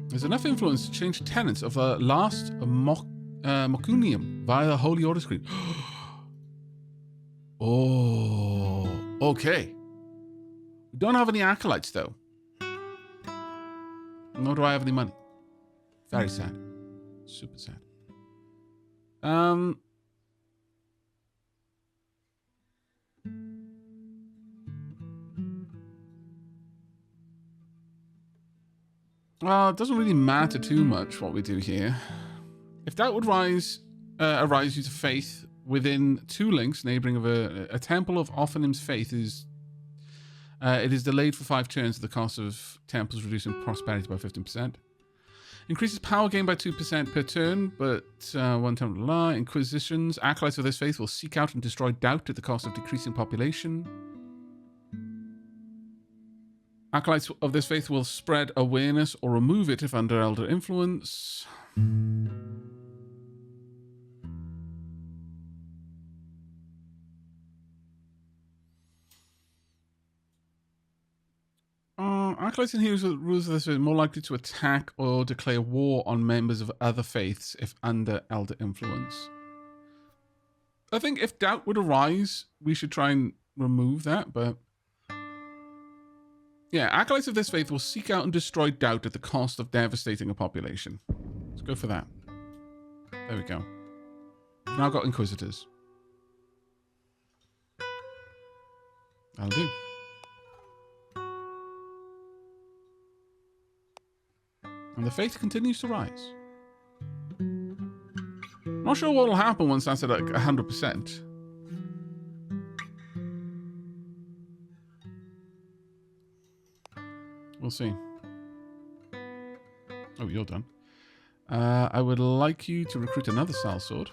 There's enough influence to change tenets of the last Mocunium via the Holy Order screen. Oh, okay. We don't have any acolytes, though. Nor do I have any money. Very sad. Super sad. Well, it doesn't really matter too much what we do here. If doubt would arise due to faith within 2 links neighboring of a temple of Ophanim's faith is it is delayed for 5 turns at the cost of temples reducing prosperity by 15%. Increases power gain by 2% per turn, but 1 temple lie. Inquisitions. Acolytes of this faith will seek out and destroy doubt at the cost of decreasing population. Acolytes of this faith will spread awareness or remove it if under elder influence. Acolytes and heroes with rules of this faith are more likely to attack or declare war on members of other faiths if under elder influence. I think if doubt would arise, we should try and remove that, but... yeah, acolytes of this faith will seek out and destroy doubt at the cost of devastating a population. Let's go for that. There we go. We've now got inquisitors. That'll do. And the faith continues to rise. Not sure what will happen once that's at like 100%. We'll see. Oh, you're done. I would like you to recruit another sellsword.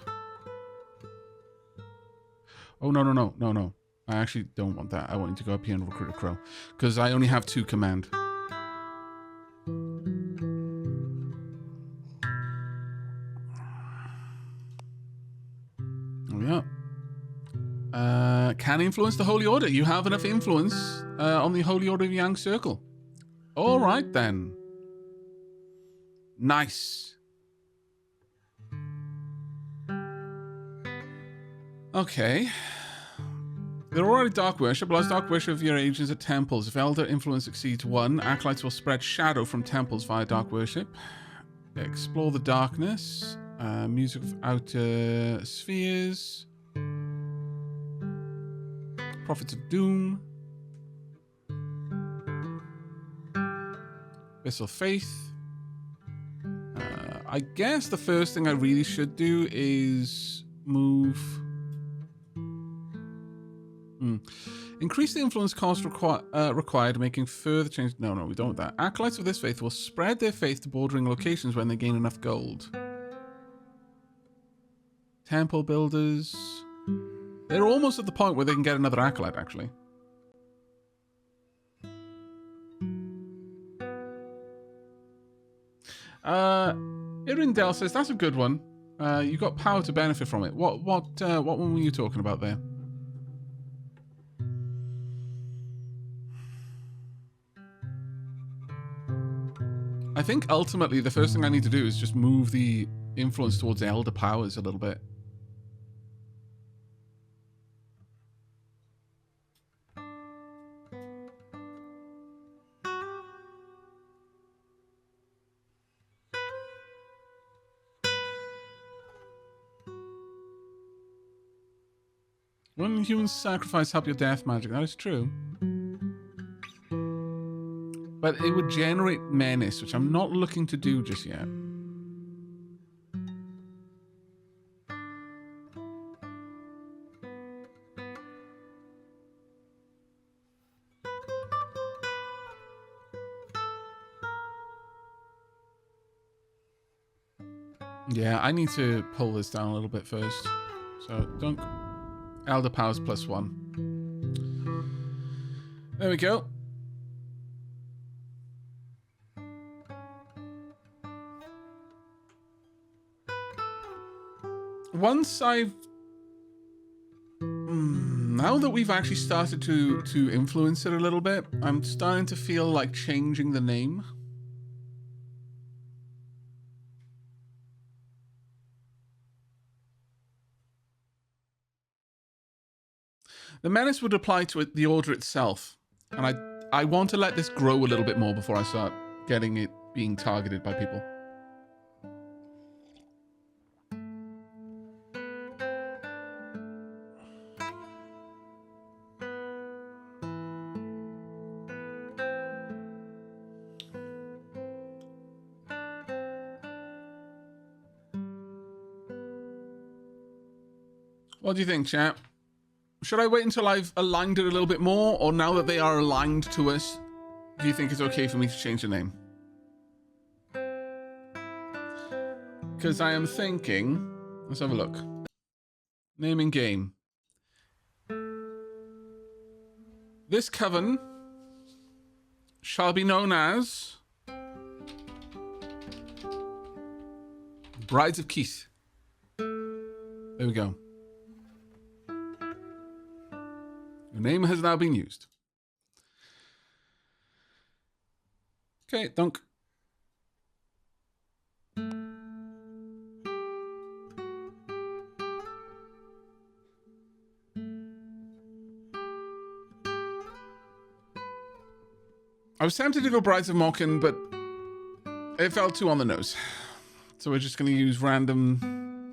Oh, no. I actually don't want that. I want you to go up here and recruit a crow. Because I only have 2 command. Oh, yeah. Can influence the Holy Order. You have enough influence on the Holy Order of Yang Circle. All right, then. Nice. Okay. They're already dark worship. Allows dark worship of your agents at temples. If elder influence exceeds 1, acolytes will spread shadow from temples via dark worship. Explore the darkness. Music of outer spheres. Prophets of Doom. Abyssal Faith. I guess the first thing I really should do is move... Increase the influence cost required, making further changes. No, we don't want that. Acolytes of this faith will spread their faith to bordering locations when they gain enough gold. Temple builders. They're almost at the point where they can get another acolyte, actually. Irindel says that's a good one. You got power to benefit from it. What one were you talking about there? I think ultimately the first thing I need to do is just move the influence towards elder powers a little bit. When humans sacrifice help your death magic, that is true. But it would generate menace, which I'm not looking to do just yet. Yeah, I need to pull this down a little bit first. So, dunk. Elder powers +1. There we go. Once I've... now that we've actually started to influence it a little bit, I'm starting to feel like changing the name. The menace would apply to the order itself, and I want to let this grow a little bit more before I start getting it being targeted by people. What do you think, chat? Should I wait until I've aligned it a little bit more, or now that they are aligned to us, do you think it's okay for me to change the name? Because I am thinking, let's have a look. Naming game. This coven shall be known as Brides of Keith. There we go. Your name has now been used. Okay, dunk. I was tempted to go Brides of Mochen, but it felt too on the nose. So we're just going to use random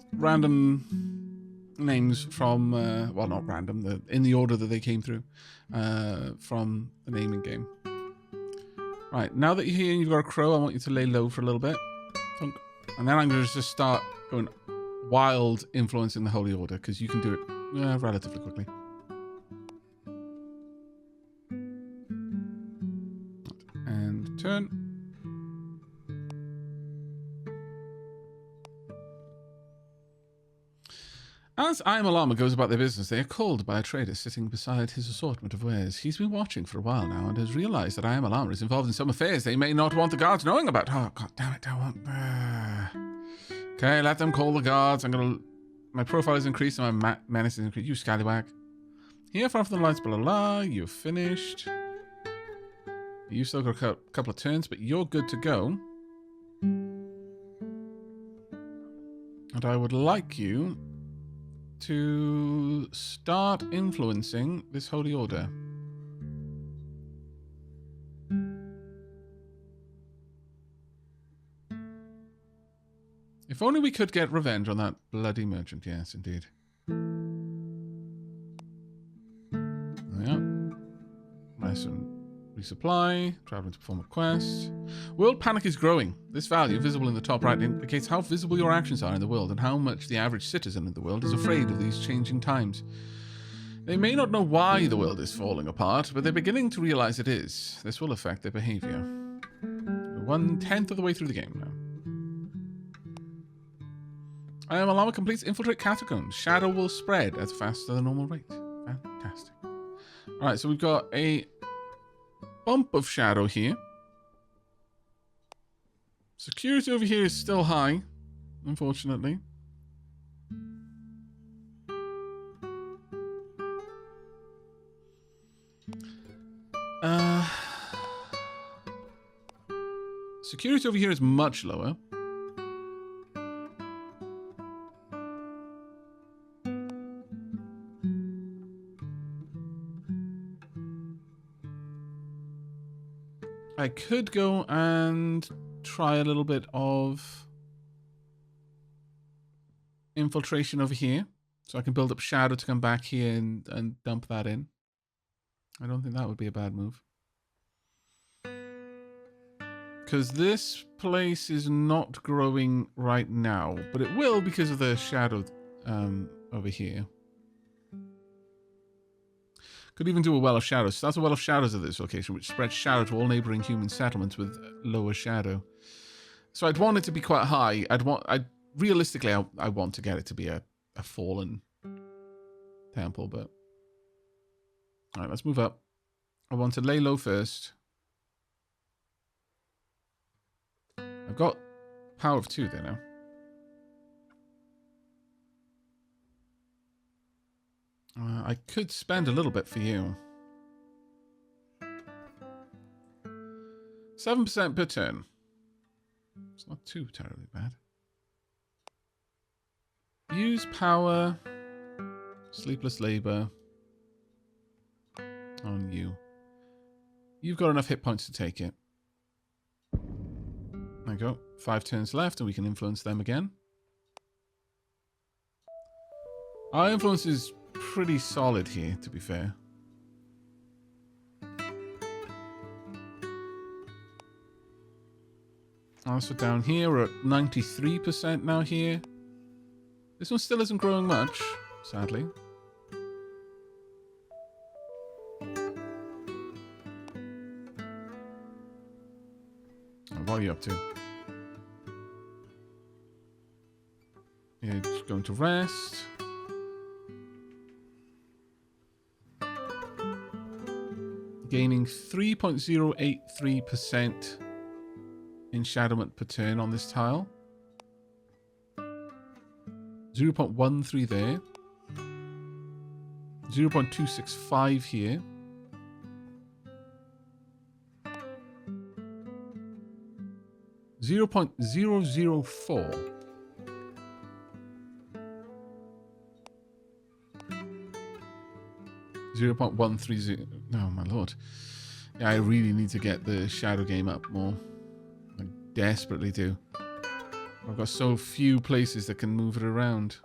names from, well, not random, in the order that they came through from the naming game. Right, now that you're here and you've got a crow, I want you to lay low for a little bit. And then I'm going to just start going wild influencing the Holy Order, because you can do it relatively quickly. And turn. As I Am a Llama goes about their business, they are called by a trader sitting beside his assortment of wares. He's been watching for a while now and has realized that I Am a Llama is involved in some affairs they may not want the guards knowing about. Oh, god damn it, I want... Okay, let them call the guards. My profile is increased and my menace is increased. You scallywag. Here, far from the lights, blah, blah, blah. You've finished. You've still got a couple of turns, but you're good to go. And I would like you to start influencing this Holy Order. If only we could get revenge on that bloody merchant. Yes, indeed. Yeah. Nice and resupply. Traveling to perform a quest. World panic is growing. This value, visible in the top right, indicates how visible your actions are in the world and how much the average citizen in the world is afraid of these changing times. They may not know why the world is falling apart, but they're beginning to realize it is. This will affect their behavior. 1/10 of the way through the game now. I Am a Llama completes infiltrate catacombs. Shadow will spread at a faster than normal rate. Fantastic. Alright, so we've got a bump of shadow here. Security over here is still high, unfortunately. Security over here is much lower. I could go and try a little bit of infiltration over here. So I can build up shadow to come back here and dump that in. I don't think that would be a bad move. Because this place is not growing right now, but it will because of the shadow over here. Could even do a well of shadows. So that's a well of shadows at this location, which spreads shadow to all neighboring human settlements with lower shadow. So I'd want it to be quite high. Realistically, I want to get it to be a fallen temple, but all right, let's move up. I want to lay low first. I've got power of 2 there now. I could spend a little bit for you. 7% per turn. It's not too terribly bad. Use power. Sleepless labor. On you. You've got enough hit points to take it. we go. 5 turns left and we can influence them again. Our influence is pretty solid here, to be fair. Also down here, we're at 93% now here. This one still isn't growing much, sadly. What are you up to? Yeah, just going to rest. Gaining 3.083% enshadowment per turn on this tile. 0.13 there. 0.265 here. 0.004. 0.130. Oh my lord. Yeah, I really need to get the shadow game up more. I desperately do. I've got so few places that can move it around.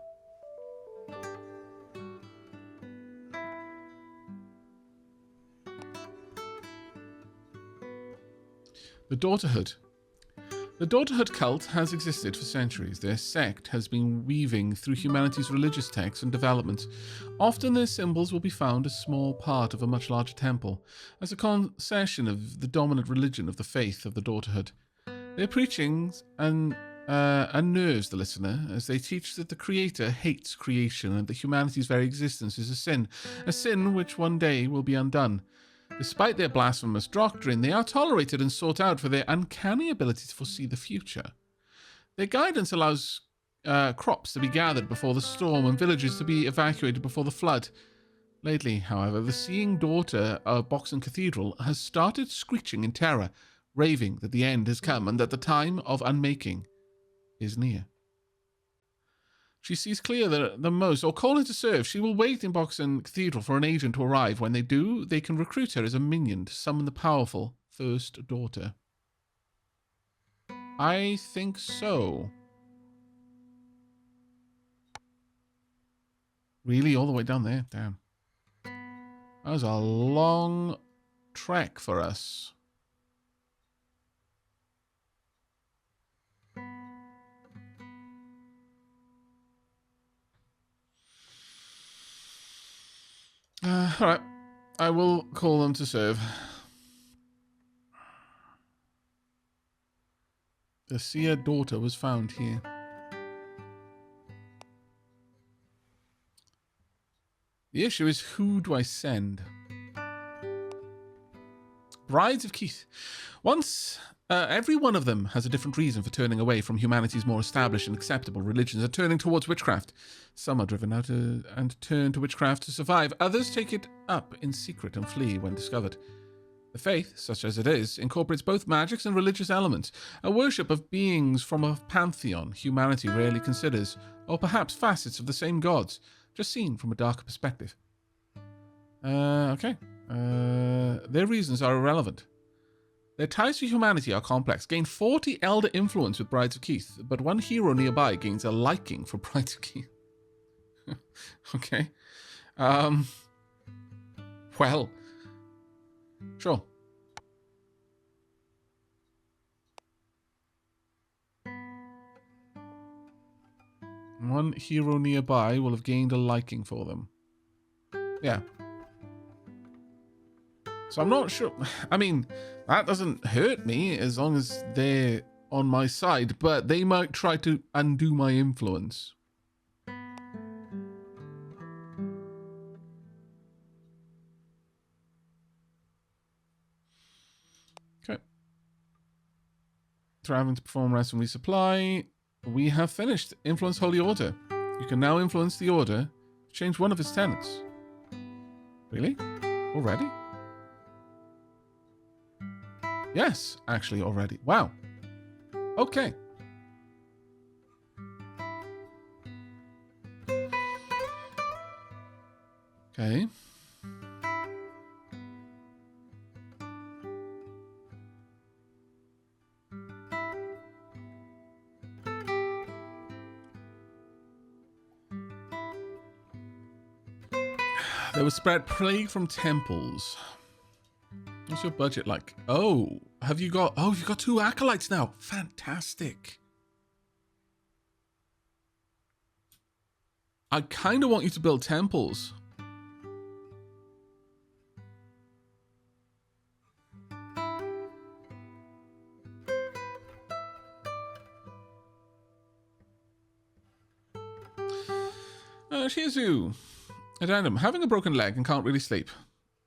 The Daughterhood. The Daughterhood cult has existed for centuries. Their sect has been weaving through humanity's religious texts and developments. Often their symbols will be found as a small part of a much larger temple, as a concession of the dominant religion of the faith of the Daughterhood. Their preachings unnerves the listener as they teach that the Creator hates creation and that humanity's very existence is a sin which one day will be undone. Despite their blasphemous doctrine, they are tolerated and sought out for their uncanny ability to foresee the future. Their guidance allows crops to be gathered before the storm and villages to be evacuated before the flood. Lately, however, the seeing daughter of Boxen Cathedral has started screeching in terror, raving that the end has come and that the time of unmaking is near. She sees clear the most, or call her to serve. She will wait in Boxen Cathedral for an agent to arrive. When they do, they can recruit her as a minion to summon the powerful First Daughter. I think so. Really? All the way down there? Damn. That was a long trek for us. Alright. I will call them to serve. The seer daughter was found here. The issue is, who do I send? Brides of Keith. Once, every one of them has a different reason for turning away from humanity's more established and acceptable religions and turning towards witchcraft. Some are driven out and turn to witchcraft to survive. Others take it up in secret and flee when discovered. The faith, such as it is, incorporates both magics and religious elements, a worship of beings from a pantheon humanity rarely considers, or perhaps facets of the same gods, just seen from a darker perspective. Okay. Their reasons are irrelevant. Their ties to humanity are complex. Gain 40 elder influence with Brides of Keith, but one hero nearby gains a liking for Brides of Keith. Okay. Well. Sure. One hero nearby will have gained a liking for them. Yeah. So I'm not sure. I mean, that doesn't hurt me as long as they're on my side, but they might try to undo my influence. Okay. Traveling to perform rest and resupply. We have finished. Influence Holy Order. You can now influence the Order to change one of its tenets. Really? Already? Yes, actually already. Wow. Okay. Okay. There was spread plague from temples. What's your budget like? Oh, have you got... Oh, you've got 2 acolytes now. Fantastic. I kind of want you to build temples. Shizu. Addendum. Having a broken leg and can't really sleep.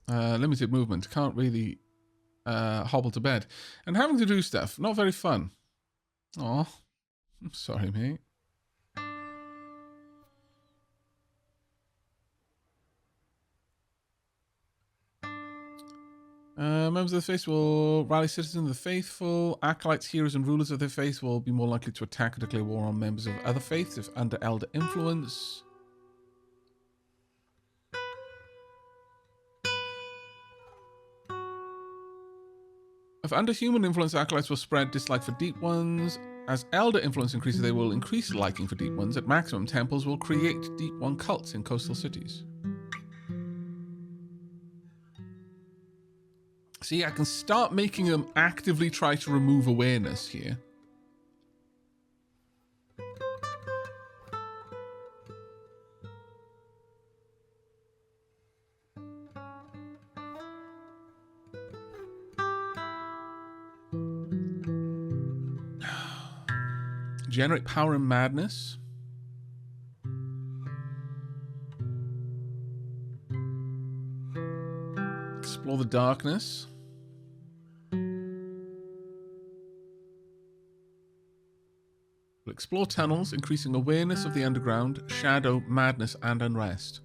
Limited movement. Can't really hobble to bed. And having to do stuff. Not very fun. Aw. I'm sorry, mate. Members of the faith will rally citizens of the faithful. Acolytes, heroes, and rulers of their faith will be more likely to attack or declare war on members of other faiths if under elder influence. If under human influence, acolytes will spread dislike for deep ones. As elder influence increases, they will increase liking for deep ones. At maximum, temples will create deep one cults in coastal cities. See, I can start making them actively try to remove awareness here. Generate power and madness. Explore the darkness. We'll explore tunnels, increasing awareness of the underground, shadow, madness, and unrest.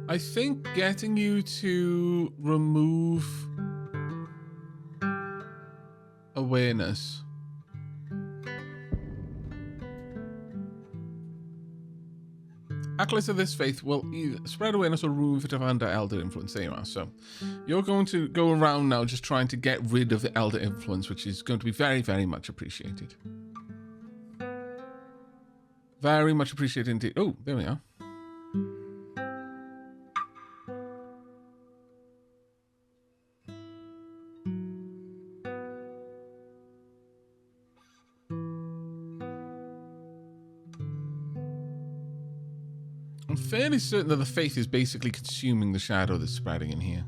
I think getting you to remove awareness. Acolytes of this faith will either spread awareness or remove it under elder influence. There you are. So you're going to go around now just trying to get rid of the elder influence, which is going to be very, very much appreciated. Very much appreciated indeed. Oh, there we are. I'm fairly certain that the faith is basically consuming the shadow that's spreading in here.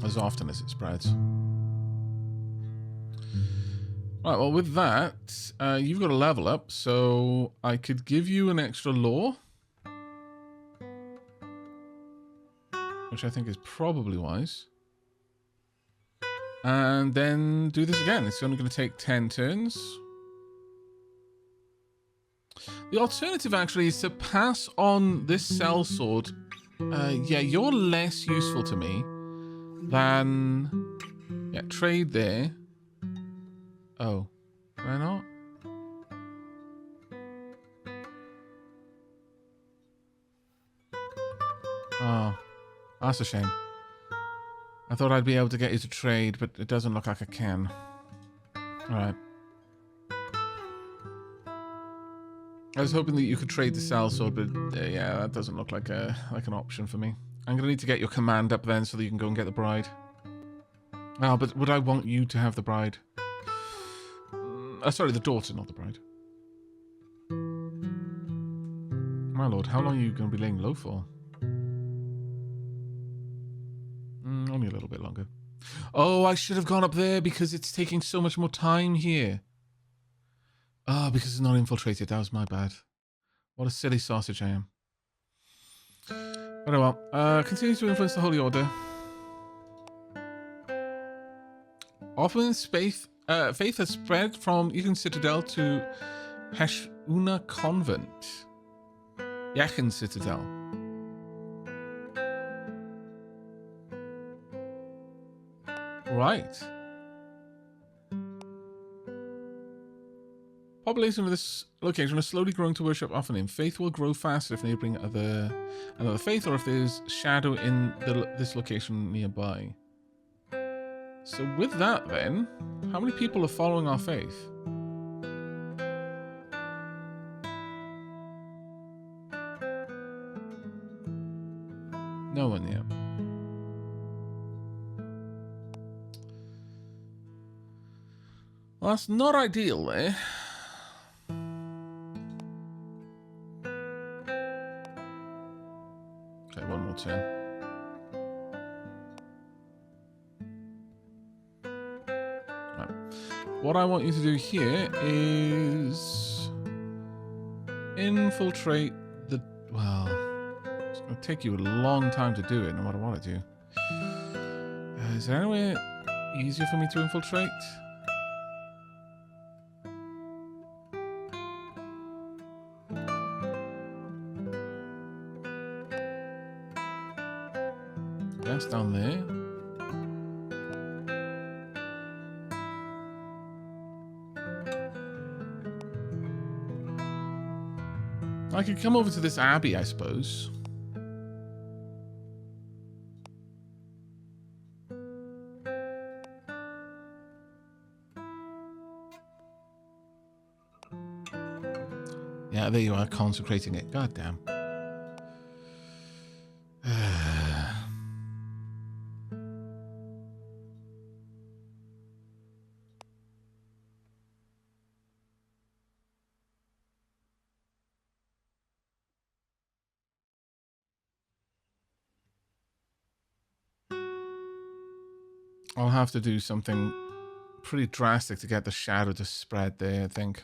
As often as it spreads. Right, well with that, you've got a level up, so I could give you an extra law. Which I think is probably wise. And then do this again. It's only going to take 10 turns. The alternative actually is to pass on this sellsword. Yeah, you're less useful to me than... Yeah, trade there. Oh, why not? Oh, that's a shame. I thought I'd be able to get you to trade, but it doesn't look like I can. Alright. I was hoping that you could trade the sellsword, but yeah, that doesn't look like an option for me. I'm going to need to get your command up then so that you can go and get the bride. Oh, but would I want you to have the bride? Sorry, the daughter, not the bride. My lord, how long are you going to be laying low for? Only a little bit longer. Oh, I should have gone up there because it's taking so much more time here. Oh, because it's not infiltrated. That was my bad. What a silly sausage I am. Very well. Continue to influence the Holy Order. Ophanim faith has spread from Egan Citadel to Heshuna Convent. Yachin Citadel. Right. Population of this location are slowly growing to worship Ophanim. Faith will grow faster if they bring another faith, or if there's shadow in this location nearby. So with that then, how many people are following our faith? No one yet. Well, that's not ideal, eh? Okay, one more turn. Right. What I want you to do here is infiltrate the... Well, it's going to take you a long time to do it, no matter what I do. Is there anywhere easier for me to infiltrate? That's down there. I could come over to this abbey, I suppose. Yeah, there you are, consecrating it. God damn. I'll have to do something pretty drastic to get the shadow to spread there, I think.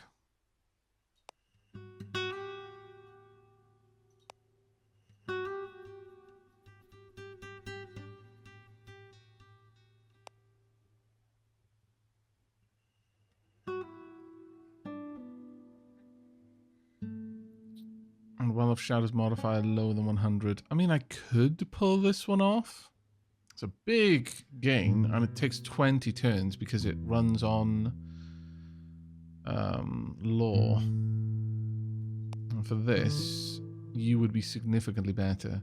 And well of shadows modifier lower than 100. I mean, I could pull this one off. It's a big gain, and it takes 20 turns because it runs on law. And for this, you would be significantly better.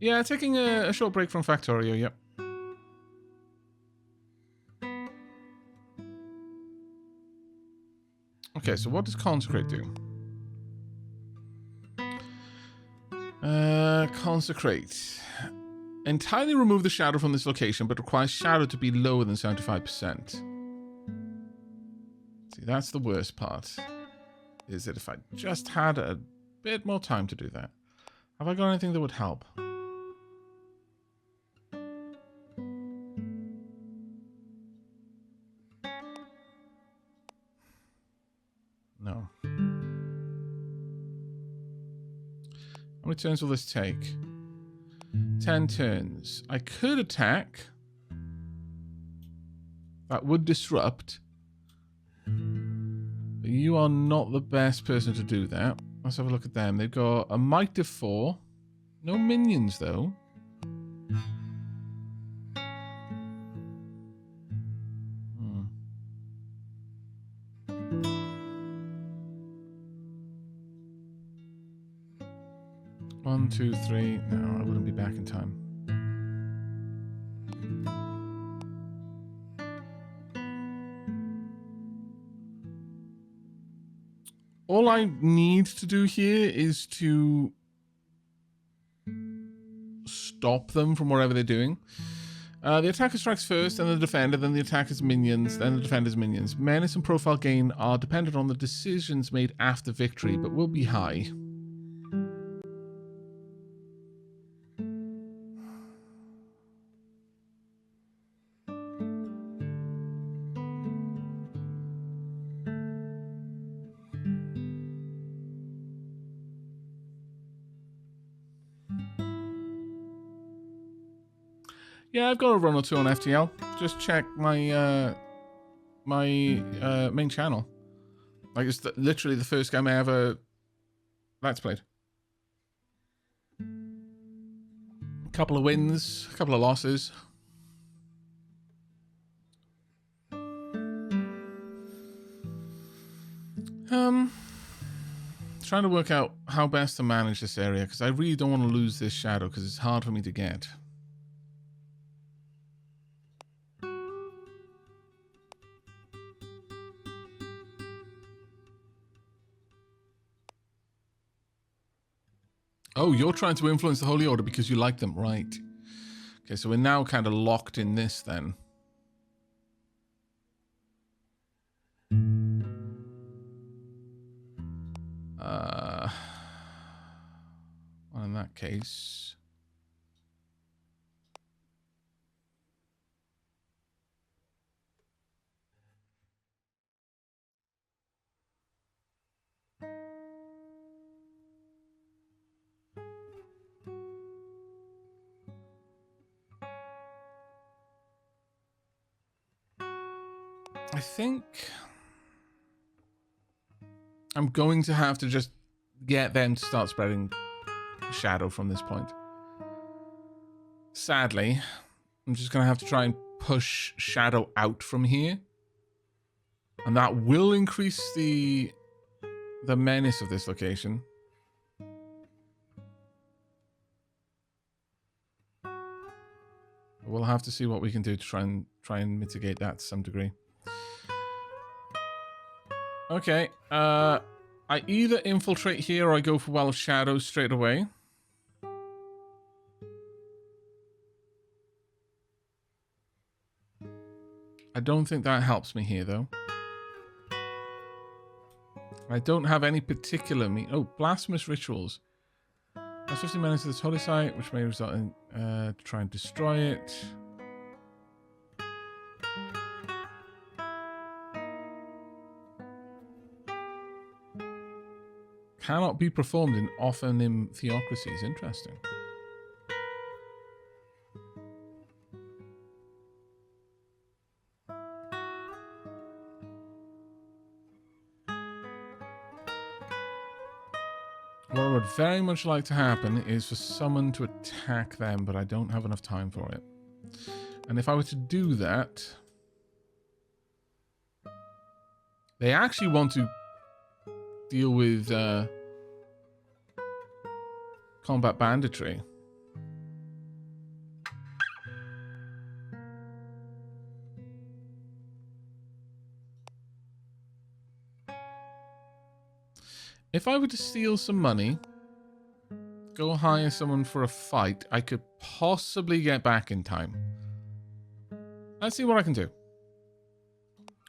Yeah, taking a short break from Factorio, yep. Okay, so what does Consecrate do? Consecrate. Entirely remove the shadow from this location, but requires shadow to be lower than 75%. See, that's the worst part. Is that if I just had a bit more time to do that. Have I got anything that would help? No. How many turns will this take? 10 turns. I could attack. That would disrupt. But you are not the best person to do that. Let's have a look at them. They've got a might of 4. No minions, though. One, two, three. No, I wouldn't be back in time. All I need to do here is to stop them from whatever they're doing. The attacker strikes first, then the defender, then the attacker's minions, then the defender's minions. Menace and profile gain are dependent on the decisions made after victory, but will be high. Yeah, I've got a run or two on FTL. Just check my main channel. Like, it's literally the first game I ever Let's played. A couple of wins, a couple of losses. trying to work out how best to manage this area, because I really don't want to lose this shadow, because it's hard for me to get. Oh, you're trying to influence the Holy Order because you like them, right? Okay, so we're now kind of locked in this then. Well, in that case... I think I'm going to have to just get them to start spreading shadow from this point. Sadly, I'm just going to have to try and push shadow out from here. And that will increase the menace of this location. We'll have to see what we can do to try and mitigate that to some degree. Okay, I either infiltrate here or I go for Well of Shadows straight away. I don't think that helps me here, though. I don't have any particular Oh, blasphemous rituals. That's 50 minutes to this holy site, which may result in to try and destroy it. Cannot be performed in Ophanim theocracies. Interesting. What I would very much like to happen is for someone to attack them, but I don't have enough time for it. And if I were to do that... They actually want to deal with combat banditry. If I were to steal some money, go hire someone for a fight, I could possibly get back in time. Let's see what I can do.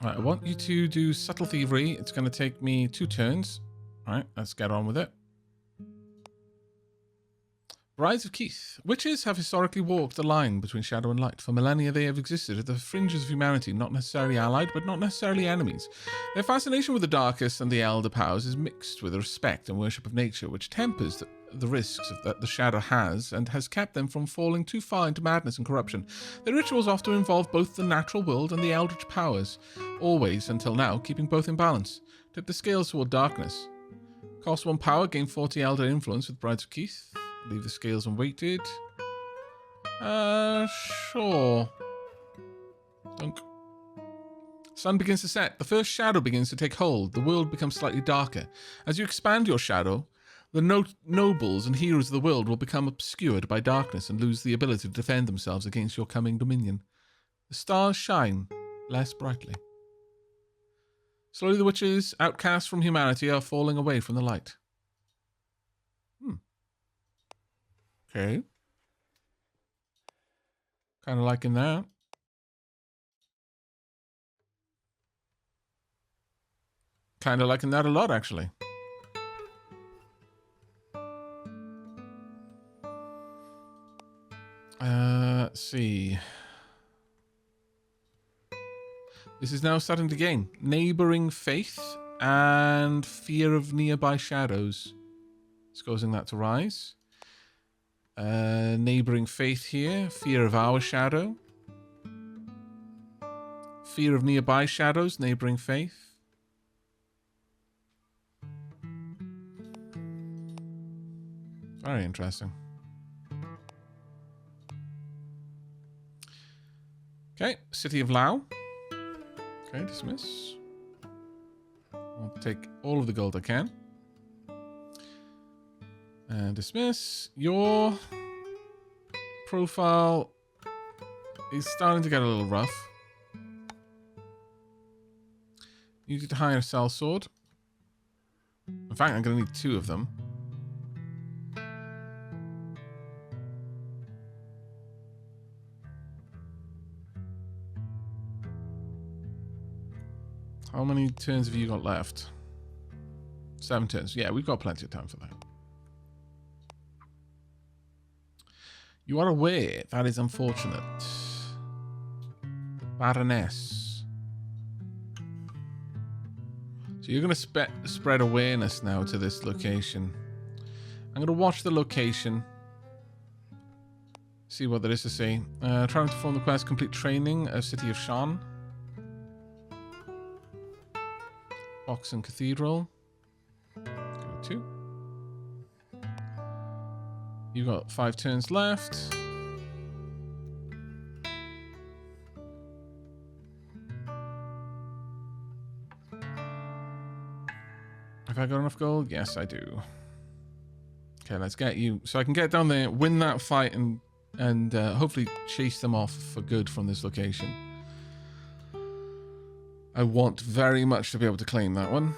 Alright, I want you to do subtle thievery. It's going to take me 2 turns. Alright, let's get on with it. Brides of Keith. Witches have historically walked the line between shadow and light. For millennia they have existed at the fringes of humanity, not necessarily allied, but not necessarily enemies. Their fascination with the darkest and the elder powers is mixed with a respect and worship of nature, which tempers the risks that the shadow has and has kept them from falling too far into madness and corruption. Their rituals often involve both the natural world and the eldritch powers, always, until now, keeping both in balance. Tip the scales toward darkness. Cost 1 power, gain 40 elder influence with Brides of Keith. Leave the scales unweighted. Sure. Dunk. Sun begins to set. The first shadow begins to take hold. The world becomes slightly darker. As you expand your shadow, the nobles and heroes of the world will become obscured by darkness and lose the ability to defend themselves against your coming dominion. The stars shine less brightly. Slowly the witches, outcast from humanity, are falling away from the light. Okay. Kind of liking that. Kind of liking that a lot, actually. Let's see. This is now starting to gain neighboring faith and fear of nearby shadows. It's causing that to rise. Neighboring faith here. Fear of our shadow. Fear of nearby shadows. Neighboring faith. Very interesting. Okay, City of Lao. Okay, dismiss. I'll take all of the gold I can. And dismiss. Your profile is starting to get a little rough. You need to hire a sellsword. In fact, I'm going to need 2 of them. How many turns have you got left? 7 turns. Yeah, we've got plenty of time for that. You are aware that is unfortunate. Baroness. So you're going to spread awareness now to this location. I'm going to watch the location. See what there is to see. Trying to perform the quest, complete training of City of Shan. Oxen Cathedral. Go 2. You got 5 turns left. Have I got enough gold? Yes, I do. Okay, let's get you. So I can get down there, win that fight, and hopefully chase them off for good from this location. I want very much to be able to claim that one.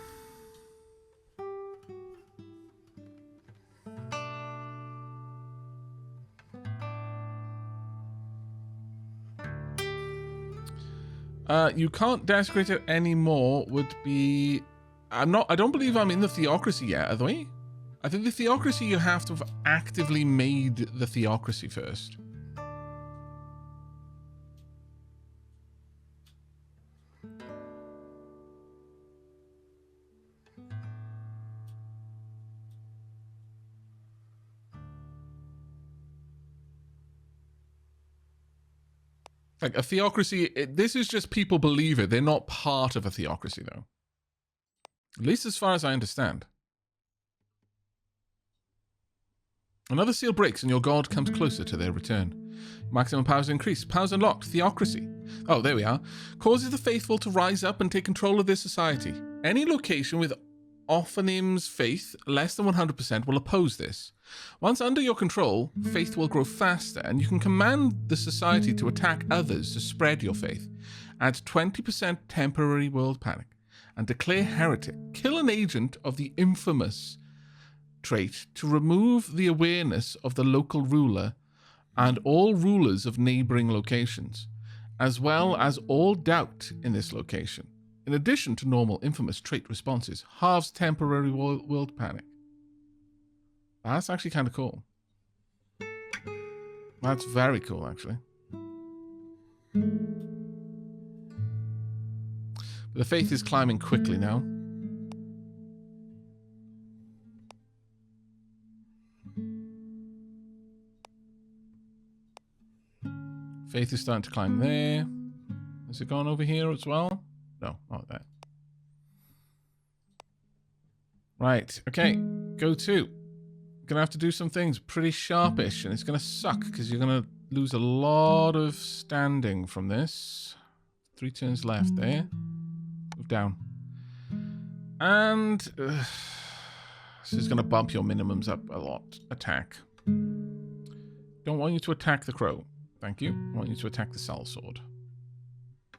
You can't desecrate it anymore would be... I don't believe I'm in the theocracy yet, are they? I think the theocracy, you have to have actively made the theocracy first. Like a theocracy, this is just people believe it. They're not part of a theocracy, though. At least as far as I understand. Another seal breaks and your god comes closer to their return. Maximum powers increased. Powers unlocked. Theocracy. Oh, there we are. Causes the faithful to rise up and take control of their society. Any location with Ophanim's faith less than 100% will oppose this. Once under your control, faith will grow faster, and you can command the society to attack others to spread your faith. Add 20% temporary world panic, and declare heretic. Kill an agent of the infamous trait to remove the awareness of the local ruler and all rulers of neighboring locations, as well as all doubt in this location. In addition to normal infamous trait responses, halves temporary world panic. That's actually kind of cool. That's very cool, actually. But the faith is climbing quickly now. Faith is starting to climb there. Has it gone over here as well? No, not that. Right, okay. Go to. Gonna have to do some things pretty sharpish, and it's gonna suck because you're gonna lose a lot of standing from this. 3 turns left there. Move down. And this is gonna bump your minimums up a lot. Attack. Don't want you to attack the crow. Thank you. I want you to attack the sellsword.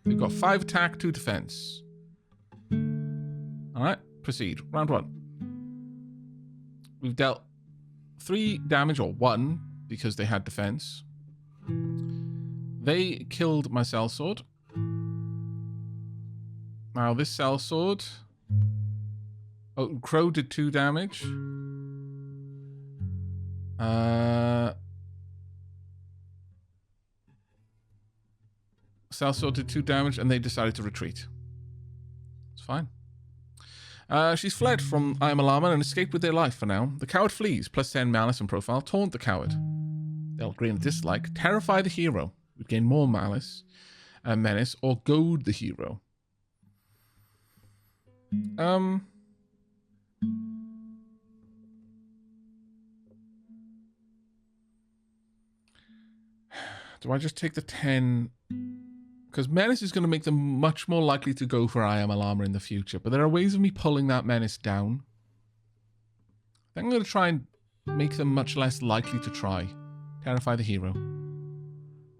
We've got 5 attack, 2 defense. Alright, proceed. Round 1. We've dealt 3 damage, or 1, because they had defense. They killed my sellsword. Now this sellsword... Oh, crow did 2 damage. Sellsword did 2 damage, and they decided to retreat. It's fine. She's fled from I Am Alarma and escaped with their life for now. The coward flees, plus 10 malice and profile. Taunt the coward. They'll gain a dislike. Terrify the hero. Would gain more malice and menace, or goad the hero. Do I just take the 10... Because menace is going to make them much more likely to go for I Am Alarma in the future. But there are ways of me pulling that menace down. I think I'm going to try and make them much less likely to try. Terrify the hero.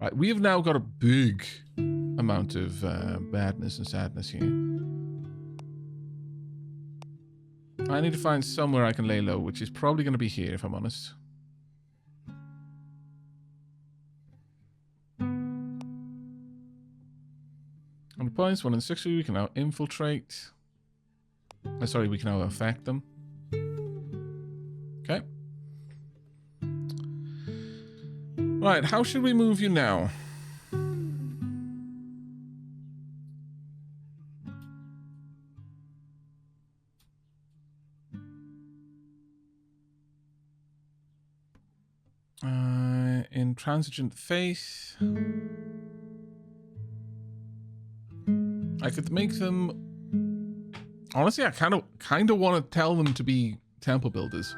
Right, we have now got a big amount of badness and sadness here. I need to find somewhere I can lay low, which is probably going to be here, if I'm honest. On the points, 1 in 60, we can now infiltrate. Sorry, we can now affect them. Okay. Right, how should we move you now? Intransigent faith. I could make them. Honestly, I kind of want to tell them to be temple builders.